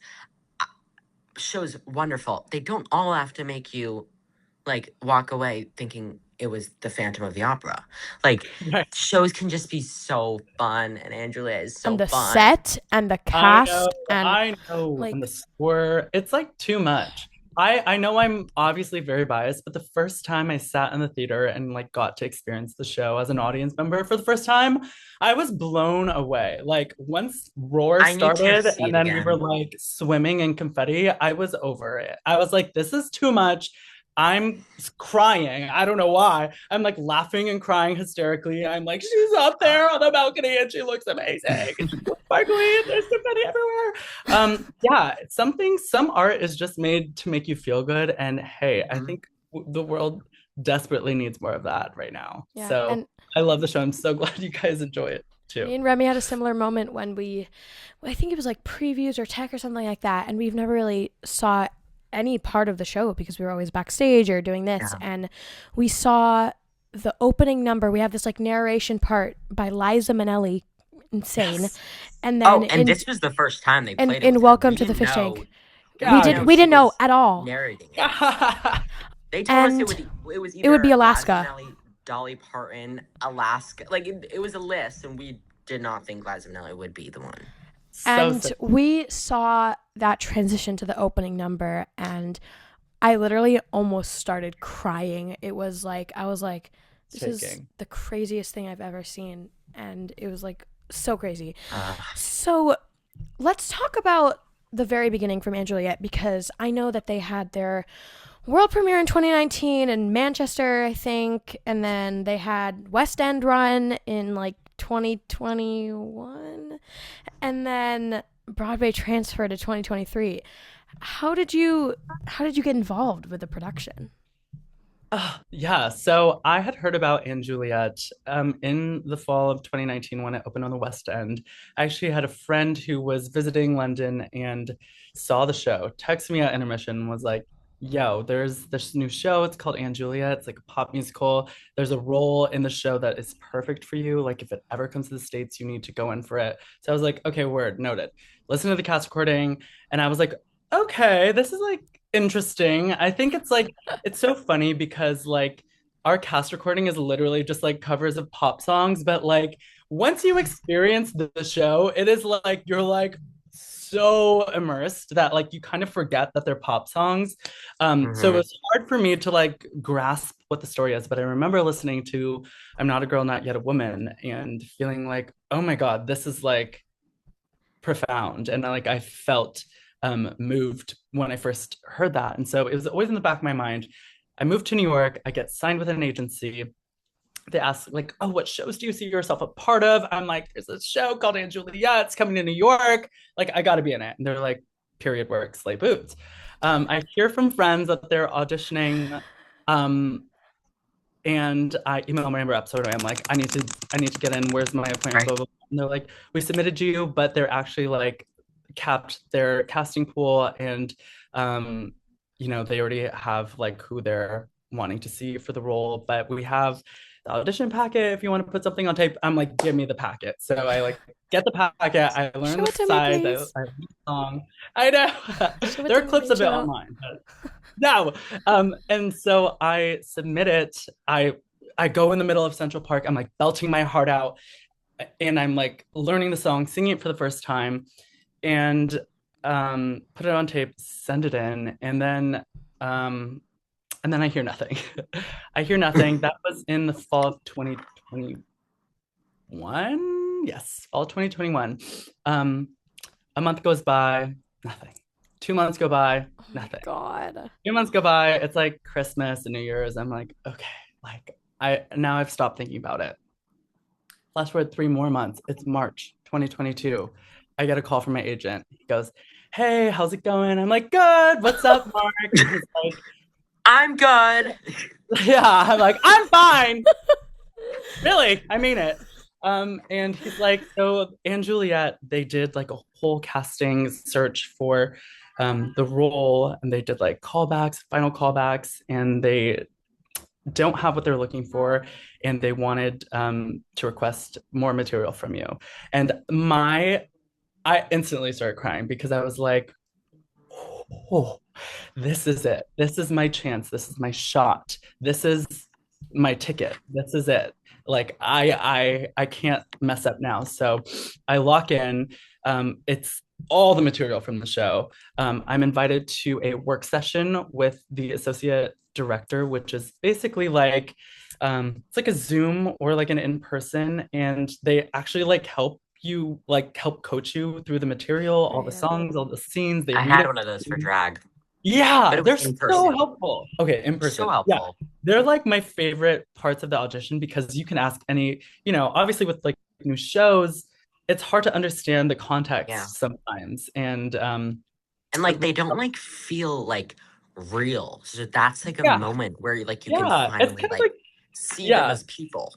Shows wonderful. They don't all have to make you like walk away thinking it was the Phantom of the Opera. Like Right. shows can just be so fun, and Angela is so And the fun. set and the cast and I know. like And the score, it's like too much. I know I'm obviously very biased, but the first time I sat in the theater and like got to experience the show as an audience member for the first time, I was blown away. Like once Roar I need to started see and it then we were again. like swimming in confetti, I was over it. I was like, this is too much. I'm crying. I don't know why. I'm like laughing and crying hysterically. I'm like, she's up there on the balcony and she looks amazing. And she's so sparkly and there's confetti everywhere. Yeah, some art is just made to make you feel good. And hey, I think the world desperately needs more of that right now. yeah. So And I love the show. I'm so glad you guys enjoy it too. me and Remy had a similar moment when I think it was like previews or tech or something like that, and we've never really saw any part of the show because we were always backstage or doing this, Yeah. and we saw the opening number. We have this like narration part by Liza Minnelli, insane, Yes. and Oh, then and this was the first time they played it in with her. Welcome We to the didn't Fish know. Tank, God. we She didn't know was at all. narrating it. Yeah. They told us And it was it would be either Alaska. Liza Minnelli, Dolly Parton, Alaska. Like it was a list, and we did not think Liza Minnelli would be the one. And So we saw that transition to the opening number, and I literally almost started crying. It was like, I was like, this is the craziest thing I've ever seen. And it was like so crazy. So let's talk about the very beginning from and Juliet, because I know that they had their world premiere in 2019 in Manchester, I think. And then they had West End run in like 2021. And then Broadway transferred to 2023. How did you get involved with the production? Yeah, so I had heard about and Juliet in the fall of 2019 when it opened on the West End. I actually had a friend who was visiting London and saw the show, texted me at intermission, was like, yo, there's this new show. It's called and Juliet. It's like a pop musical. There's a role in the show that is perfect for you. Like if it ever comes to the States, you need to go in for it. So I was like, okay, word, noted. Listen to the cast recording. And I was like, okay, this is like interesting. I think it's like it's so funny because like our cast recording is literally just like covers of pop songs, but like once you experience the show, it is like you're like so immersed that like you kind of forget that they're pop songs. So it was hard for me to like grasp what the story is, but I remember listening to I'm Not a Girl, Not Yet a Woman and feeling like, oh my God, this is like profound. And like I felt moved when I first heard that. And so it was always in the back of my mind. I moved to New York. I get signed with an agency. They ask like, oh, what shows do you see yourself a part of? I'm like, there's a show called and Juliet. It's coming to New York. Like, I got to be in it. And they're like, period work, slay boots. I hear from friends that they're auditioning. And I email my rep. So I'm like, I need to get in. Where's my appointment? Right. Blah, blah, blah. And they're like, we submitted you, but they're actually like capped their casting pool and they already have like who they're wanting to see for the role, but we have the audition packet. If you want to put something on tape, I'm like, give me the packet. So I like get the packet. I learn Show the it to me, sides. please. I learn the song. I know. Show it There to are me, clips of it Rachel. online, but no. And so I submit it. I go in the middle of Central Park. I'm like belting my heart out, and I'm like learning the song, singing it for the first time, and put it on tape, send it in, and then I hear nothing. I hear nothing. That was in the fall of 2021. Yes, fall 2021. A month goes by, nothing. 2 months go by, Oh my nothing. God. 2 months go by. It's like Christmas and New Year's. I'm like, okay, like I've stopped thinking about it. Flash forward 3 more months. It's March 2022. I get a call from my agent. He goes, "Hey, how's it going?" I'm like, "Good. What's up, Mark?" And he's like, I'm good. "Yeah." I'm like, "I'm fine. Really, I mean it." And he's like, "So, and Juliet, they did like a whole casting search for the role, and they did like callbacks, final callbacks, and they don't have what they're looking for, and they wanted to request more material from you." And I instantly started crying because I was like, "Oh, this is it. This is my chance. This is my shot. This is my ticket. This is it. Like I can't mess up now." So I lock in. It's all the material from the show. I'm invited to a work session with the associate director, which is basically like it's like a Zoom or like an in-person, and they actually like help coach you through the material, all the Brilliant. songs, all the scenes. They I read had it. one of those for drag, but Yeah, it they're was in so person. helpful. Okay, in So person. Yeah. helpful. They're like my favorite parts of the audition because you can ask any, obviously with like new shows, it's hard to understand the Yeah. context sometimes. And And like they don't like feel like real. So that's like a yeah, moment where you can yeah, it's finally kind of like like, see them yeah, as people.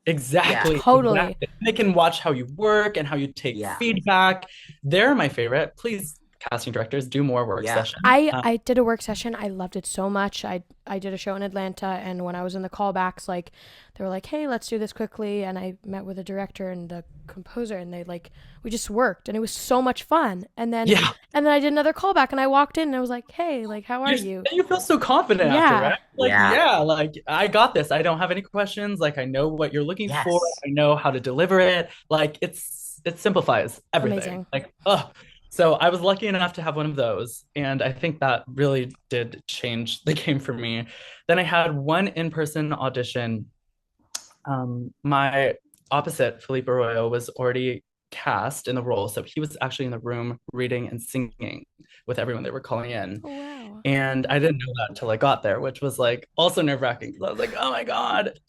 Yeah. exactly, Totally. exactly. They can watch how you work and how you take Yeah. feedback. They're my favorite. Please, casting directors, do more work Yeah. sessions. I did a work session. I loved it so much. I did a show in Atlanta, and when I was in the callbacks, like they were like, "Hey, let's do this quickly." And I met with the director and the composer, and we just worked, and it was so much fun. Yeah, And then I did another callback, and I walked in, and I was like, "Hey, like how are you?" you feel so confident after, Yeah, right? Like, Yeah. yeah, like I got this. I don't have any questions. Like I know what you're looking for. Yes. I know how to deliver it. Like it simplifies everything. amazing. Like, oh. So I was lucky enough to have one of those, and I think that really did change the game for me. Then I had one in-person audition. My opposite, Philippe Arroyo, was already cast in the role, so he was actually in the room reading and singing with everyone they were calling in. Oh wow. And I didn't know that until I got there, which was like also nerve-wracking because I was like, oh my God.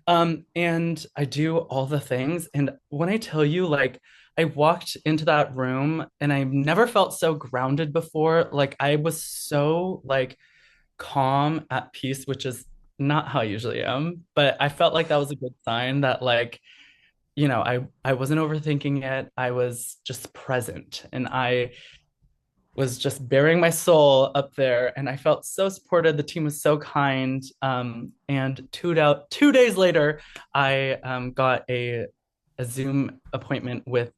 And I do all the things. And when I tell you, like, I walked into that room and I never felt so grounded before. Like I was so like calm, at peace, which is not how I usually am. But I felt like that was a good sign that like, I wasn't overthinking it. I was just present, and I was just bearing my soul up there, and I felt so supported. The team was so kind. And 2 days later, I got a Zoom appointment with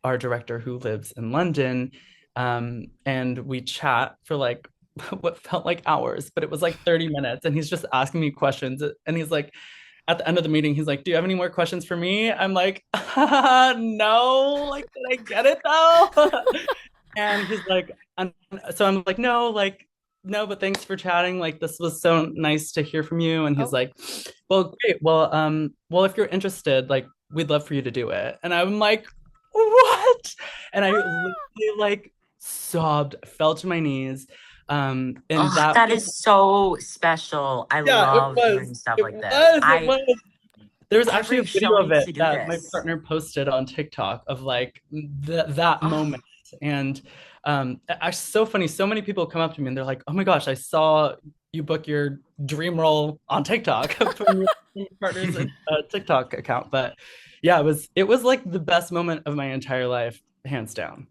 our director who lives in London. And we chat for like what felt like hours, but it was like 30 minutes. And he's just asking me questions. And he's like, at the end of the meeting, he's like, "Do you have any more questions for me?" I'm like, "No, like, did I get it though?" And he's like, so I'm like, "No, like, no, but thanks for chatting. Like, this was so nice to hear from you." And he's Oh, like, "Well, great. Well, if you're interested, like, we'd love for you to do it." And I'm like, "What?" And I literally like sobbed, fell to my knees. And Oh, that that was, is so special. I yeah, it love hearing was, stuff it like this. was, it was. There's actually a Every video show of needs it to do that my this. partner posted on TikTok of like that Oh, moment. And actually so funny. So many people come up to me and they're like, "Oh my gosh, I saw you book your dream role on TikTok from your partner's TikTok account." But yeah, it was like the best moment of my entire life, hands down.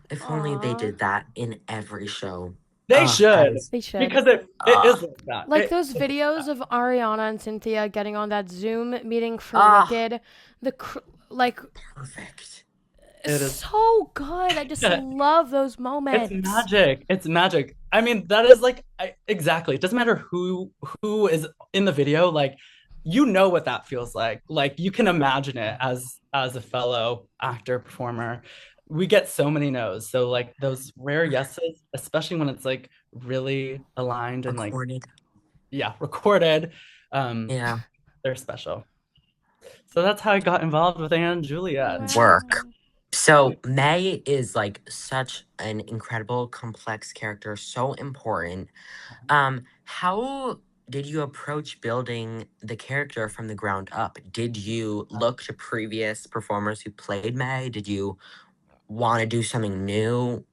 if only they aw. did that in every show. They Oh, that should, is. They should. because it is like that. Like those It is videos that. of Ariana and Cynthia getting on that Zoom meeting for Ah, Wicked, like perfect. It is. so good. I just love those It's moments. magic. It's magic. I mean, that is like exactly. It doesn't matter who is in the video. Like, you know what that feels like. Like you can imagine it as a fellow actor performer. We get so many no's. So like those rare yeses, especially when it's like really aligned and like Recorded. yeah, recorded. Um, Yeah. they're special. So that's how I got involved with Anne and Juliet. Work. Wow. So May is like such an incredible, complex character, so important. How did you approach building the character from the ground up? Did you look to previous performers who played May? Did you want to do something new?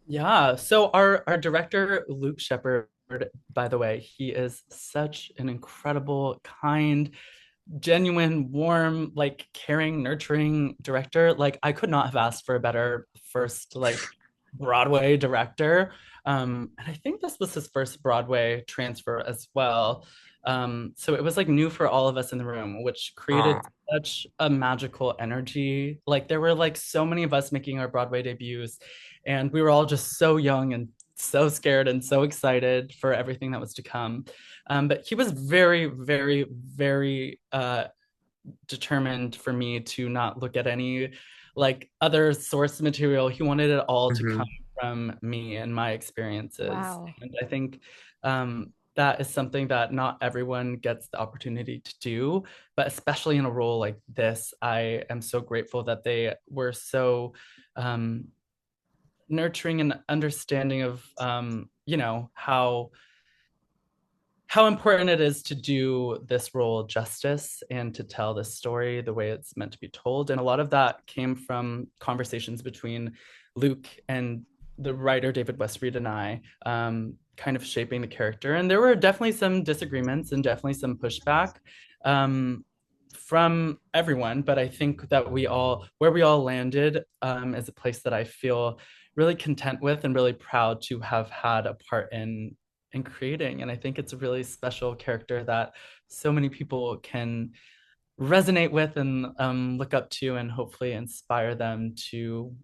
Yeah. So our director, Luke Shepard, by the way, he is such an incredible, kind, genuine, warm, like caring, nurturing director. Like I could not have asked for a better first like Broadway director. And I think this was his first Broadway transfer as well. So it was like new for all of us in the room, which Oh, created such a magical energy. Like there were like so many of us making our Broadway debuts, and we were all just so young and so scared and so excited for everything that was to come. But he was very, very, very determined for me to not look at any like other source material. He wanted it all to come hmm. from me and my experiences. Wow. And I think that is something that not everyone gets the opportunity to do, but especially in a role like this, I am so grateful that they were so um, nurturing and understanding of how important it is to do this role justice and to tell this story the way it's meant to be told. And a lot of that came from conversations between Luke and the writer David Westreed and I, kind of shaping the character. And there were definitely some disagreements and definitely some pushback from everyone. But I think that where we all landed, is a place that I feel really content with and really proud to have had a part in creating. And I think it's a really special character that so many people can resonate with and look up to, and hopefully inspire them to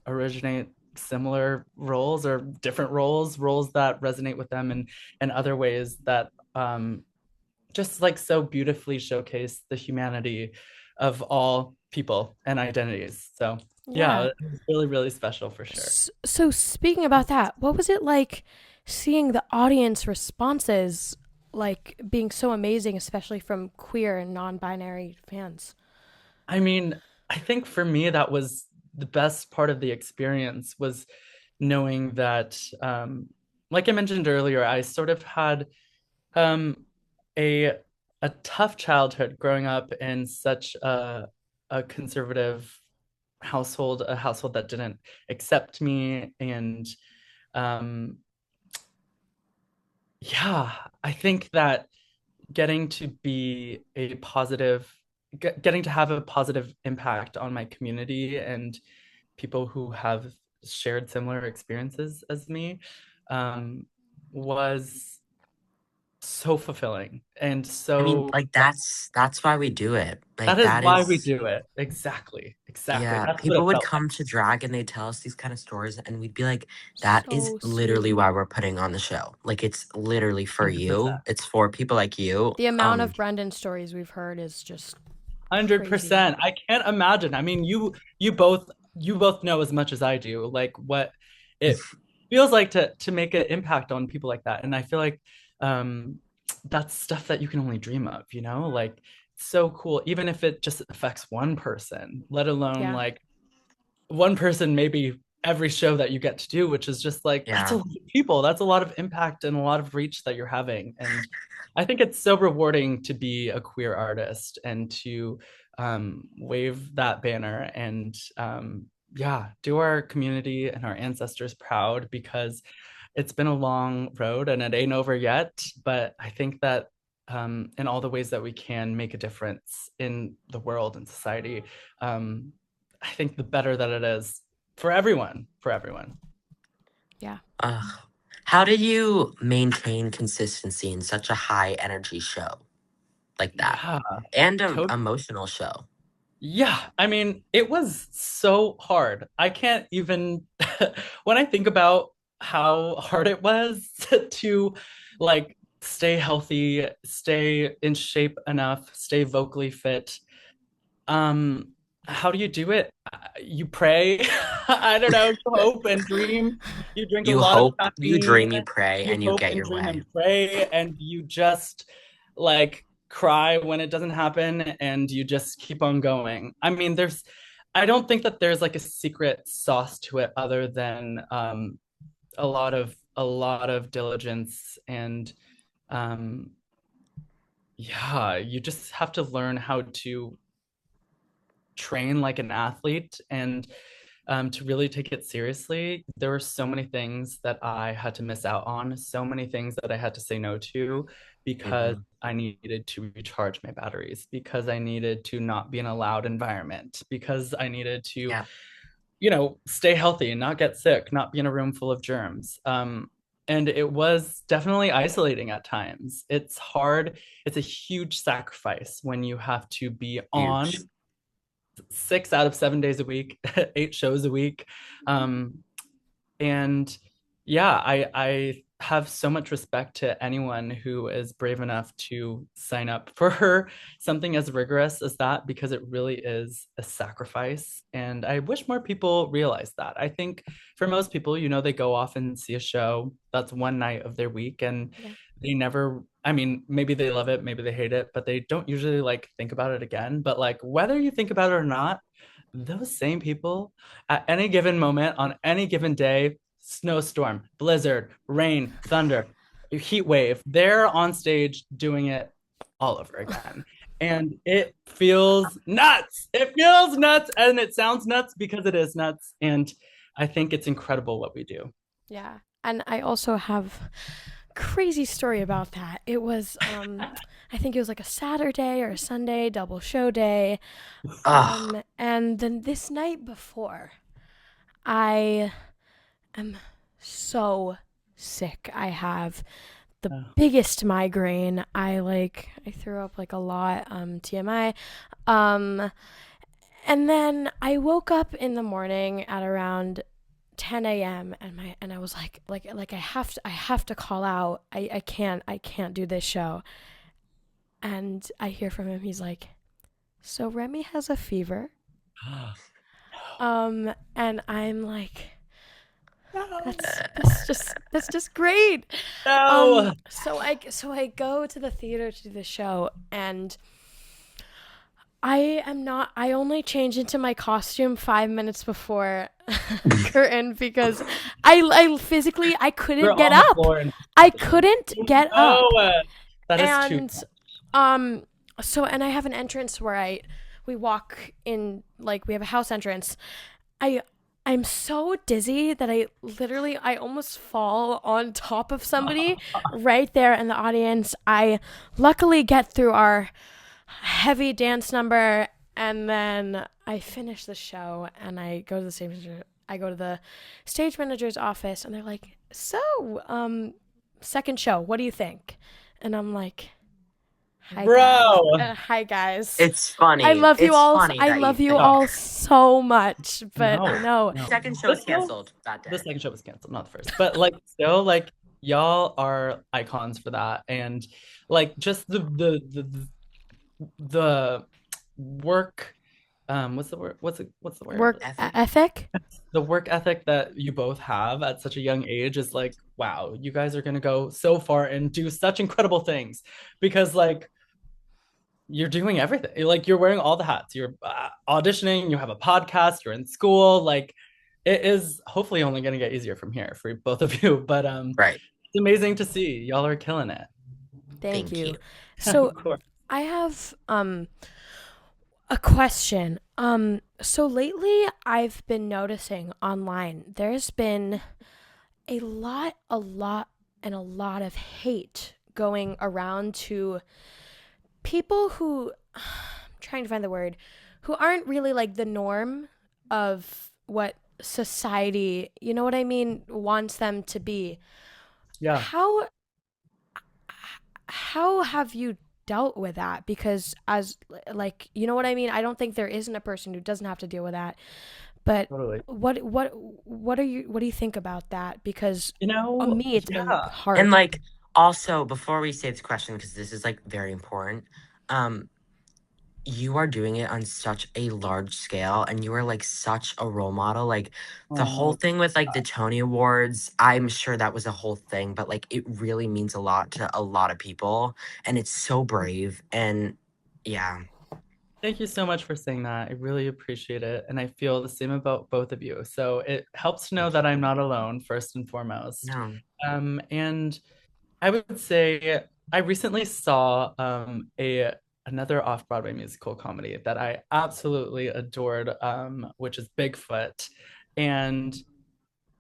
originate similar roles or different roles that resonate with them in other ways that just like so beautifully showcase the humanity of all people and identities. So yeah, Yeah. it was really, really special for sure. So speaking about that, what was it like seeing the audience responses like being so amazing, especially from queer and non-binary fans? I mean, I think for me that was the best part of the experience was knowing that, like I mentioned earlier, I sort of had um, a a tough childhood growing up in such a conservative household, a household that didn't accept me, and um, yeah, I think that getting to be a positive getting to have a positive impact on my community and people who have shared similar experiences as me, um, was so fulfilling and I mean, so like that's why we do it. that Like is that why we is. do it. Exactly, Yeah, that's what people it would felt like. come to drag and they tell us these kind of stories, and we'd be like, that is So literally sweet. why we're putting on the show. Like, it's literally for 100%. you, it's for people like you. The amount of Brendan stories we've heard is just crazy. 100%. I can't imagine. I mean, you both know as much as I do, like what it feels like to make an impact on people like that. And I feel like um that's stuff that you can only dream of, like so cool, even if it just affects one person, let alone Yeah. like one person maybe every show that you get to do, which is just like that's a Yeah. lot of people, that's a lot of impact and a lot of reach that you're having. And I think it's so rewarding to be a queer artist and to wave that banner and yeah, do our community and our ancestors proud, because it's been a long road and it ain't over yet. But I think that in all the ways that we can make a difference in the world and society, um, I think the better that it is for everyone, for everyone. Yeah. How do you maintain consistency in such a high energy show like that? Yeah, And an totally. emotional show? Yeah, I mean, it was so hard. I can't even, when I think about how hard it was to like stay healthy, stay in shape enough, stay vocally fit. Um, how do you do it? You pray. I don't know, you hope and dream. You drink a You lot of hope, you caffeine. dream, you pray, You and you hope get and your dream way. and pray, and you just like cry when it doesn't happen, and you just keep on going. I mean, I don't think that there's like a secret sauce to it other than a lot of diligence and um, yeah, you just have to learn how to train like an athlete and to really take it seriously. There were so many things that I had to miss out on, so many things that I had to say no to because Hmm. I needed to recharge my batteries, because I needed to not be in a loud environment, because I needed to, Yeah. stay healthy and not get sick, not be in a room full of germs. And it was definitely isolating at times. It's hard. It's a huge sacrifice when you have to be on Huge. 6 out of 7 days a week, 8 shows a week. Um, and yeah, I have so much respect to anyone who is brave enough to sign up for something as rigorous as that, because it really is a sacrifice. And I wish more people realize that. I think for most people, they go off and see a show. That's one night of their week, and Yeah. they never, I mean, maybe they love it, maybe they hate it, but they don't usually like think about it again. But like whether you think about it or not, those same people at any given moment on any given day, snowstorm, blizzard, rain, thunder, heat wave, they're on stage doing it all over again. And it feels nuts. It feels nuts, and it sounds nuts because it is nuts. And I think it's incredible what we do. Yeah. And I also have crazy story about that. It was I think it was like a Saturday or a Sunday double show day. Ugh. And then this night before, I am so sick. I have the Oh, biggest migraine. I threw up like a lot, TMI. Um and then I woke up in the morning at around 10 a.m. and I was like I have to call out. I can't do this show. And I hear from him. He's like, "So Remy has a fever." And I'm like, no, that's just great. no. So I go to the theater to do the show, and I only change into my costume 5 minutes before curtain because I physically I You're couldn't get on the up. floor and I couldn't get up. no, that is too. And um and I have an entrance where we walk in, like we have a house entrance. I I'm so dizzy that I almost fall on top of somebody right there in the audience. I luckily get through our heavy dance number, and then I finish the show and I go to the stage manager's office, and they're like, "So, second show, what do you think?" And I'm like, "Hi guys. Bro. Hi guys. It's funny. It's funny I that you love you think all so much, but No, no." no. second show But is still, canceled that the day. second show was canceled, not the first. But like still, like y'all are icons for that. And like just the work, what's the word? What's the word? Work Ethic. ethic? The work ethic that you both have at such a young age is like, wow, you guys are gonna go so far and do such incredible things because like you're doing everything. Like you're wearing all the hats. You're auditioning, you have a podcast, you're in school. Like it is hopefully only going to get easier from here for both of you. But Right. it's amazing to see. Y'all are killing it. Thank Thank you. you. So Of course. I have a question. So lately I've been noticing online there's been a lot of hate going around to people who I'm trying to find the word, who aren't really like the norm of what society, you know what I mean, wants them to be. Yeah, How how have you dealt with that? Because as like, you know what I mean, I don't think there isn't a person who doesn't have to deal with that. But totally. what do you think about that? Because on me it's been Yeah. And hard. like, also, before we say this question, because this is like very important, um, you are doing it on such a large scale and you are like such a role model. Like the whole Oh, thing with like the Tony Awards, I'm sure that was a whole thing, but like it really means a lot to a lot of people and it's so brave. And yeah, thank you so much for saying that. I really appreciate it. And I feel the same about both of you. So it helps to know thank you. that I'm not alone, first and foremost. No. And I would say I recently saw a another off-Broadway musical comedy that I absolutely adored, which is Bigfoot. And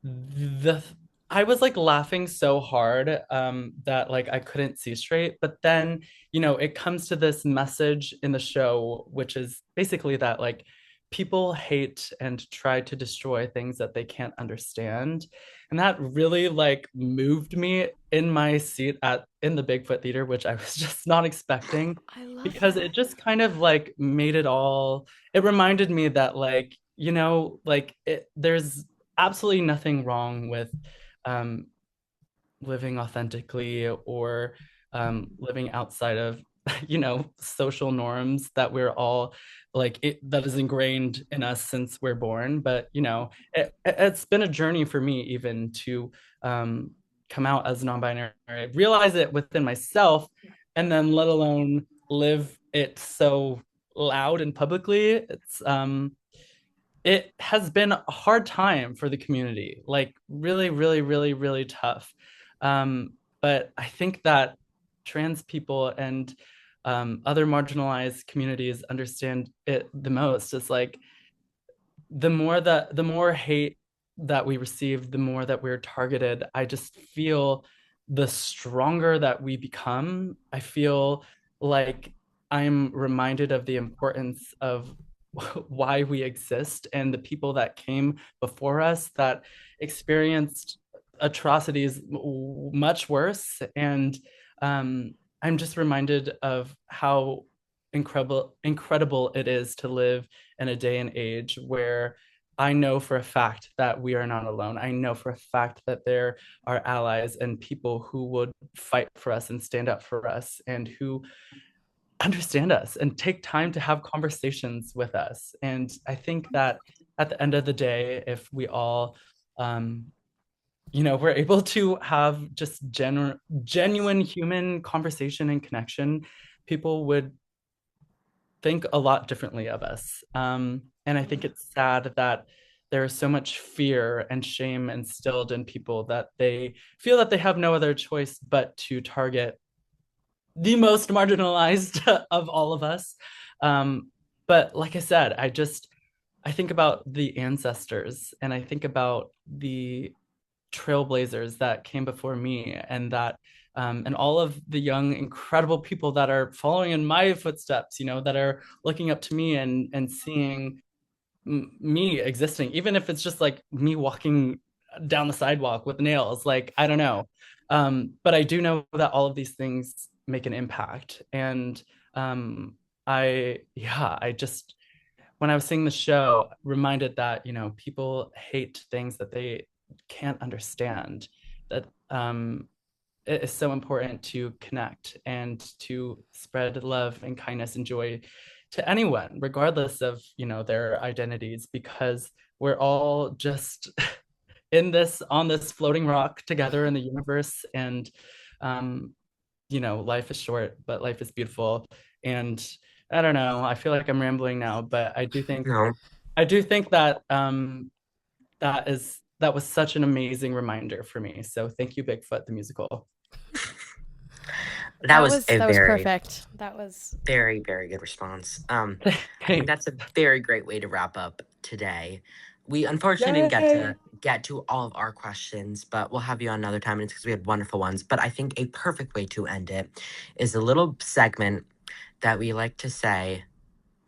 the I was like laughing so hard that like I couldn't see straight. But then, it comes to this message in the show, which is basically that like people hate and try to destroy things that they can't understand. And that really like moved me in my seat at in the Bigfoot theater, which I was just not expecting I love because that. it just kind of like made it reminded me that like, like there's absolutely nothing wrong with um, living authentically or living outside of social norms that we're all that is ingrained in us since we're born. But it's been a journey for me even to um, come out as non-binary, realize it within myself, and then let alone live it so loud and publicly. It has been a hard time for the community, like really, really, really, really tough. But I think that trans people and other marginalized communities understand it the most. It's like the more hate that we receive, the more that we're targeted. I just feel the stronger that we become. I feel like I'm reminded of the importance of why we exist and the people that came before us that experienced atrocities much worse. And I'm just reminded of how incredible it is to live in a day and age where I know for a fact that we are not alone. I know for a fact that there are allies and people who would fight for us and stand up for us and who understand us and take time to have conversations with us. And I think that at the end of the day, if we all, um, we're able to have just genuine human conversation and connection, people would think a lot differently of us. And I think it's sad that there is so much fear and shame instilled in people that they feel that they have no other choice but to target the most marginalized of all of us. But like I said, I think about the ancestors and I think about the trailblazers that came before me and all of the young incredible people that are following in my footsteps, that are looking up to me and seeing me existing, even if it's just like me walking down the sidewalk with nails, like I don't know. But I do know that all of these things make an impact. And I just when I was seeing the show, reminded that people hate things that they can't understand. That it is so important to connect and to spread love and kindness and joy to anyone, regardless of their identities, because we're all just in this on this floating rock together in the universe. And um, life is short, but life is beautiful. And I don't know, I feel like I'm rambling now, but No. I do think that that was such an amazing reminder for me. So thank you, Bigfoot the musical. That was a That was very, perfect. That was very, very good response. I think Thanks. that's a very great way to wrap up today. We unfortunately didn't get Yay. to get to all of our questions, but we'll have you on another time because we had wonderful ones. But I think a perfect way to end it is a little segment that we like to say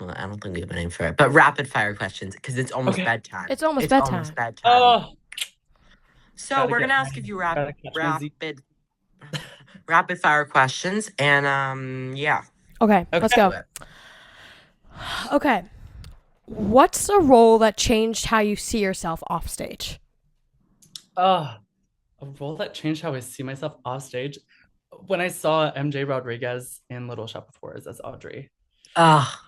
Well, I don't think we have a name for it, but rapid fire questions because it's almost bedtime. It's almost It's bedtime. almost bedtime. Oh, So we're gonna ask a few rapid fire questions, and yeah. Okay, let's go. Okay. What's a role that changed how you see yourself off stage? a role that changed how I see myself off stage. When I saw MJ Rodriguez in Little Shop of Horrors as Audrey. Ah,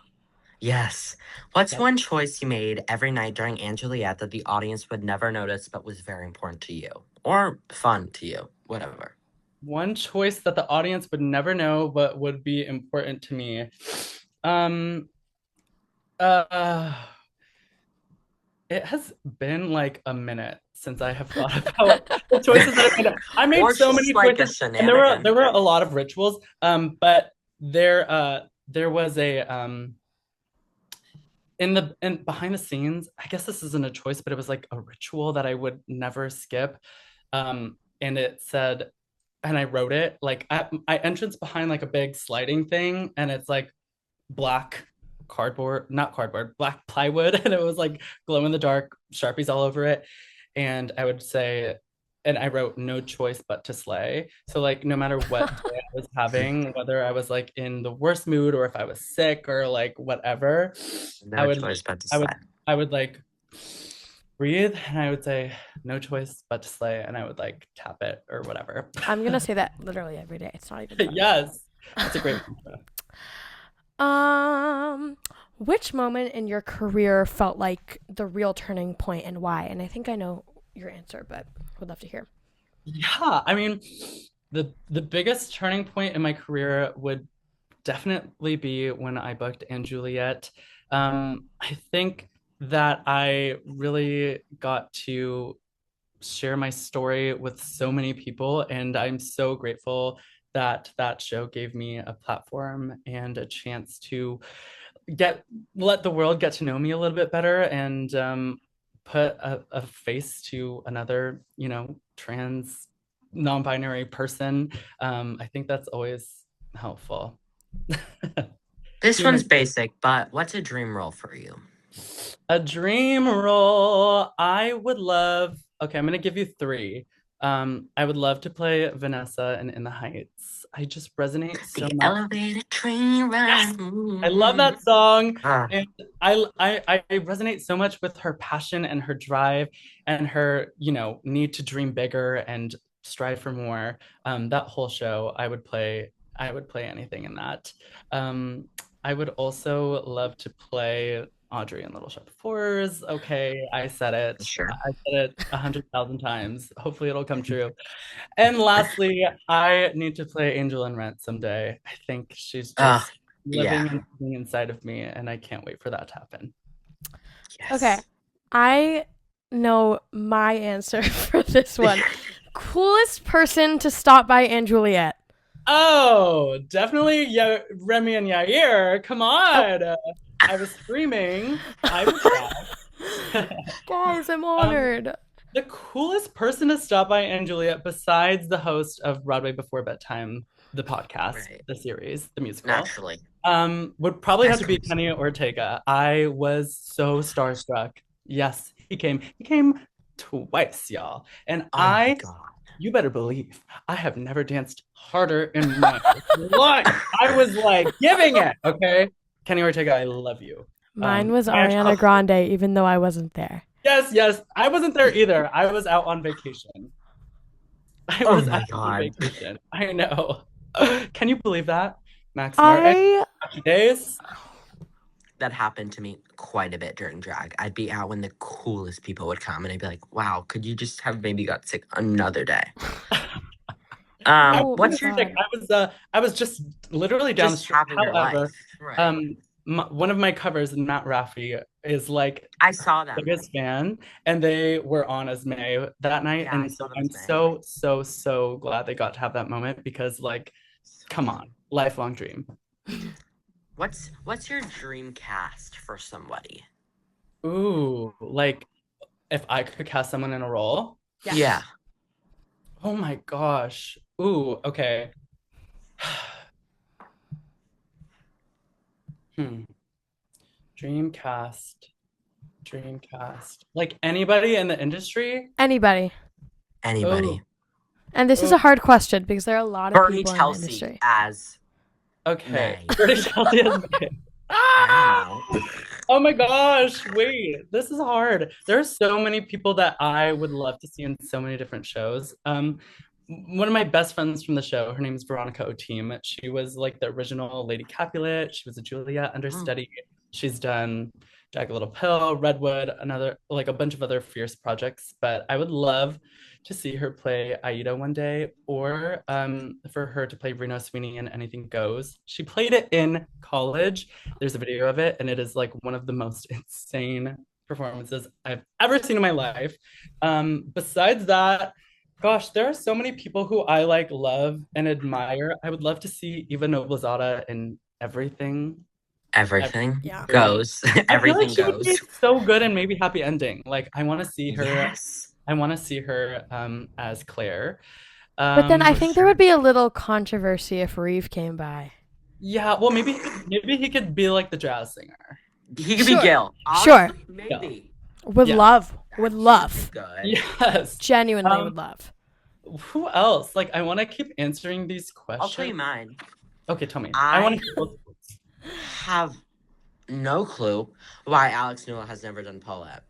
yes. What's one choice you made every night during & Juliet that the audience would never notice but was very important to you? Or fun to you? Whatever. One choice that the audience would never know but would be important to me. It has been like a minute since I have thought about the choices that I've made. I made so many choices, and there were a lot of rituals. But there was a in behind the scenes. I guess this isn't a choice, but it was like a ritual that I would never skip. And it said, and I wrote it like I entrance behind like a big sliding thing, and it's like black black plywood, and it was like glow in the dark Sharpies all over it. And I would say, and I wrote no choice but to slay. So like no matter what day I was having, whether I was like in the worst mood or if I was sick or like whatever, I would like breathe and I would say no choice but to slay, and I would like tap it or whatever. I'm gonna say that literally every day. It's not even funny. Yes, that's a great which moment in your career felt like the real turning point and why? And I think I know your answer, but would love to hear. Yeah, I mean, the biggest turning point in my career would definitely be when I booked & Juliet. I think that I really got to share my story with so many people, and I'm so grateful that that show gave me a platform and a chance to let the world get to know me a little bit better, and put a face to another, trans non-binary person. I think that's always helpful. This one's basic, but what's a dream role for you? A dream role, I would love, okay, I'm gonna give you three. I would love to play Vanessa in the Heights. I just resonate so much. Elevated train ride. Yes! I love that song. And I resonate so much with her passion and her drive and her, need to dream bigger and strive for more. That whole show, I would play anything in that. I would also love to play Audrey in Little Shop of Horrors. Okay, I said it. Sure. I said it 100,000 times. Hopefully it'll come true. And lastly, I need to play Angel in Rent someday. I think she's just living and living inside of me, and I can't wait for that to happen. Yes. Okay, I know my answer for this one. Coolest person to stop by & Juliet. Oh, definitely Remy and Yair. Come on. Oh. I was screaming. I was Guys, I'm honored. The coolest person to stop by & Juliet, besides the host of Broadway Before Bedtime, the podcast, the series, the musical, naturally, would probably have to be Kenny Ortega. I was so starstruck. Yes, he came twice, y'all. And my God. You better believe I have never danced harder in my life. I was like giving it. Okay, Kenny Ortega, I love you. Mine was Ariana Grande, even though I wasn't there. Yes, I wasn't there either. I was out on vacation. On vacation. I know. Can you believe that, Max? Days. That happened to me quite a bit during drag. I'd be out when the coolest people would come, and I'd be like, "Wow, could you just have maybe got sick another day?" What's your? I was just literally down the street. However, right. One of my covers, Matt Raffi, is like I saw that biggest fan, and they were on as May that night, and so I'm so glad they got to have that moment because, like, come on, lifelong dream. What's your dream cast for somebody? Ooh, like if I could cast someone in a role? Yeah. Oh my gosh. Ooh, okay. Dreamcast. Like anybody in the industry? Anybody. Anybody. And this is a hard question because there are a lot of Bernie people in the Chelsea industry. as Okay. May. Bernie Chelsea as May. I don't know. Oh my gosh, wait, this is hard. There are so many people that I would love to see in so many different shows. One of my best friends from the show, her name is Veronica Oteem. She was like the original Lady Capulet. She was a Juliet understudy. She's done Jagged Little Pill, Redwood, another like a bunch of other fierce projects. But I would love to see her play Aida one day, or for her to play Reno Sweeney in Anything Goes. She played it in college. There's a video of it, and it is like one of the most insane performances I've ever seen in my life. Besides that, gosh, there are so many people who I like, love, and admire. I would love to see Eva Noblezada in everything. Everything Yeah. goes. Everything I feel like she would be goes. so good and maybe Happy Ending. Like I want to see her. Yes. I want to see her as Claire. But then I think there would be a little controversy if Reeve came by. Yeah, well, maybe he could be like the jazz singer. He could be Gil. Sure. Maybe. Would love. Good. Yes. Genuinely would love. Who else? Like I want to keep answering these questions. I'll tell you mine. Okay, tell me. I want to have no clue why Alex Newell has never done Paulette.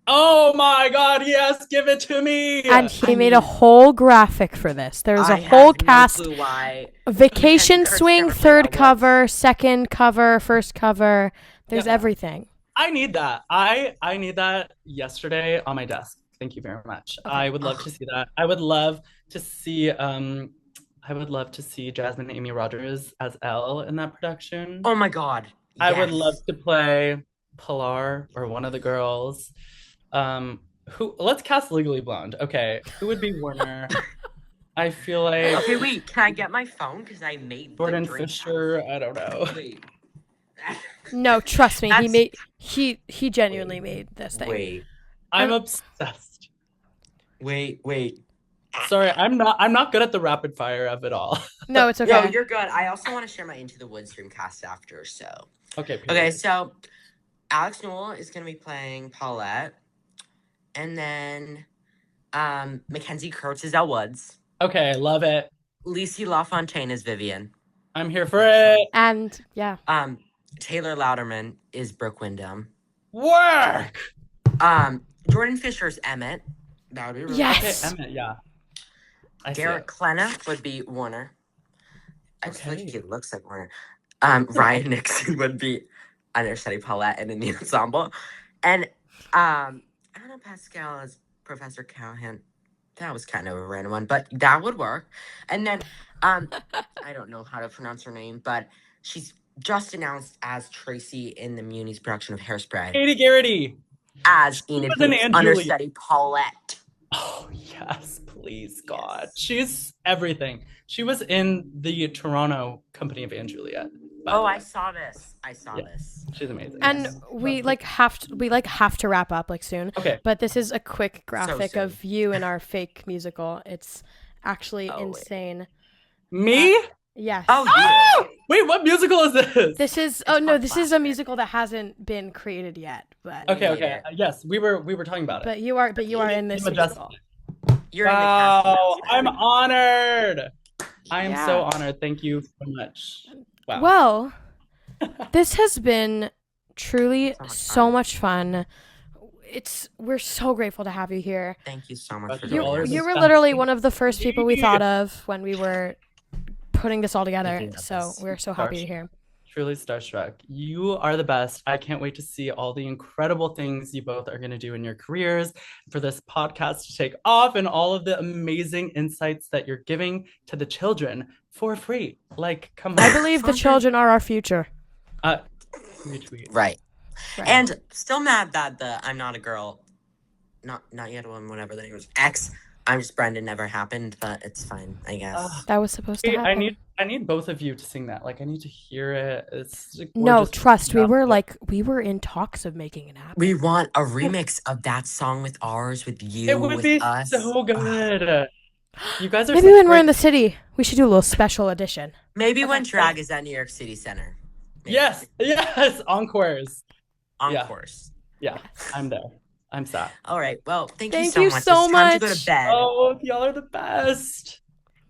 Oh my God! Yes, give it to me. And he made a whole graphic for this. There's a I whole have cast. No clue why. Vacation Swing, third cover, second cover, first cover. There's everything. I need that. I need that yesterday on my desk. Thank you very much. Okay. I would love to see that. I would love to see Jasmine Amy Rogers as Elle in that production. Oh my God. Yes. I would love to play Pilar or one of the girls. Let's cast Legally Blonde. Okay. Who would be Warner? I feel like okay, wait, can I get my phone? Because I made Jordan Fisher. I don't know. Wait. No, trust me. He genuinely made this thing. Wait. I'm obsessed. Wait. Sorry, I'm not good at the rapid fire of it all. No, it's okay. No, you're good. I also want to share my Into the Woods dream cast after, so. Okay. Okay, so Alex Newell is going to be playing Paulette. And then Mackenzie Kurtz is Elle Woods. Okay, love it. Lacey LaFontaine is Vivian. I'm here for it. And yeah. Taylor Louderman is Brooke Wyndham. Work. Jordan Fisher's Emmett. That would be really yes. Okay, Emmett, yeah. Derek Klena would be Warner. I feel like he looks like Warner. Ryan Nixon would be understudy Paulette and in the ensemble. And Anna Pascal as Professor Callahan. That was kind of a random one, but that would work. And then I don't know how to pronounce her name, but she's just announced as Tracy in the Muni's production of Hairspray. Katie Garrity. As Enid Bates' understudy Paulette. Oh, yes, please, God. She's everything. She was in the Toronto company of Anne Juliet. Oh, I saw this. This. She's amazing. And we have to wrap up soon. Okay. But this is a quick graphic of you in our fake musical. It's actually insane. Me? Yes. Oh, yeah. Wait, what musical is this? This is a musical that hasn't been created yet. But okay. Yes, we were talking about it. But you are in this musical. You're wow, I'm honored. I am so honored. Thank you so much. Wow. Well, this has been truly so much fun. We're so grateful to have you here. Thank you so much for joining us. You were us. literally one of the first people we thought of when we were putting this all together. So we're so happy to hear. Truly starstruck. You are the best. I can't wait to see all the incredible things you both are going to do in your careers, for this podcast to take off, and all of the amazing insights that you're giving to the children for free. Come on. I believe the children are our future. Retweet. Right. And still mad that the I'm Not a Girl, not yet one, whatever the name was, X, I'm Just Brendan never happened, but it's fine, I guess. That was supposed to happen. I need both of you to sing that. I need to hear it. No, trust. We were in talks of making it happen. We want a remix of that song with ours, with you, it would be us. So good. You guys are maybe when we're in the city, we should do a little special edition. Maybe when drag is at New York City Center. Maybe. Yes, encores. Encores. Yeah, I'm there. I'm sad. All right. Well, thank Thank you so you much. so It's time to go much. to bed. Oh, y'all are the best.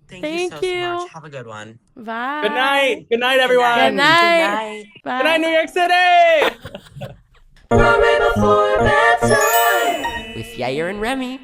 Thank you so much. Have a good one. Bye. Good night. Good night, everyone. Good night. Good night. Bye. Good night, New York City. With Yair and Remy.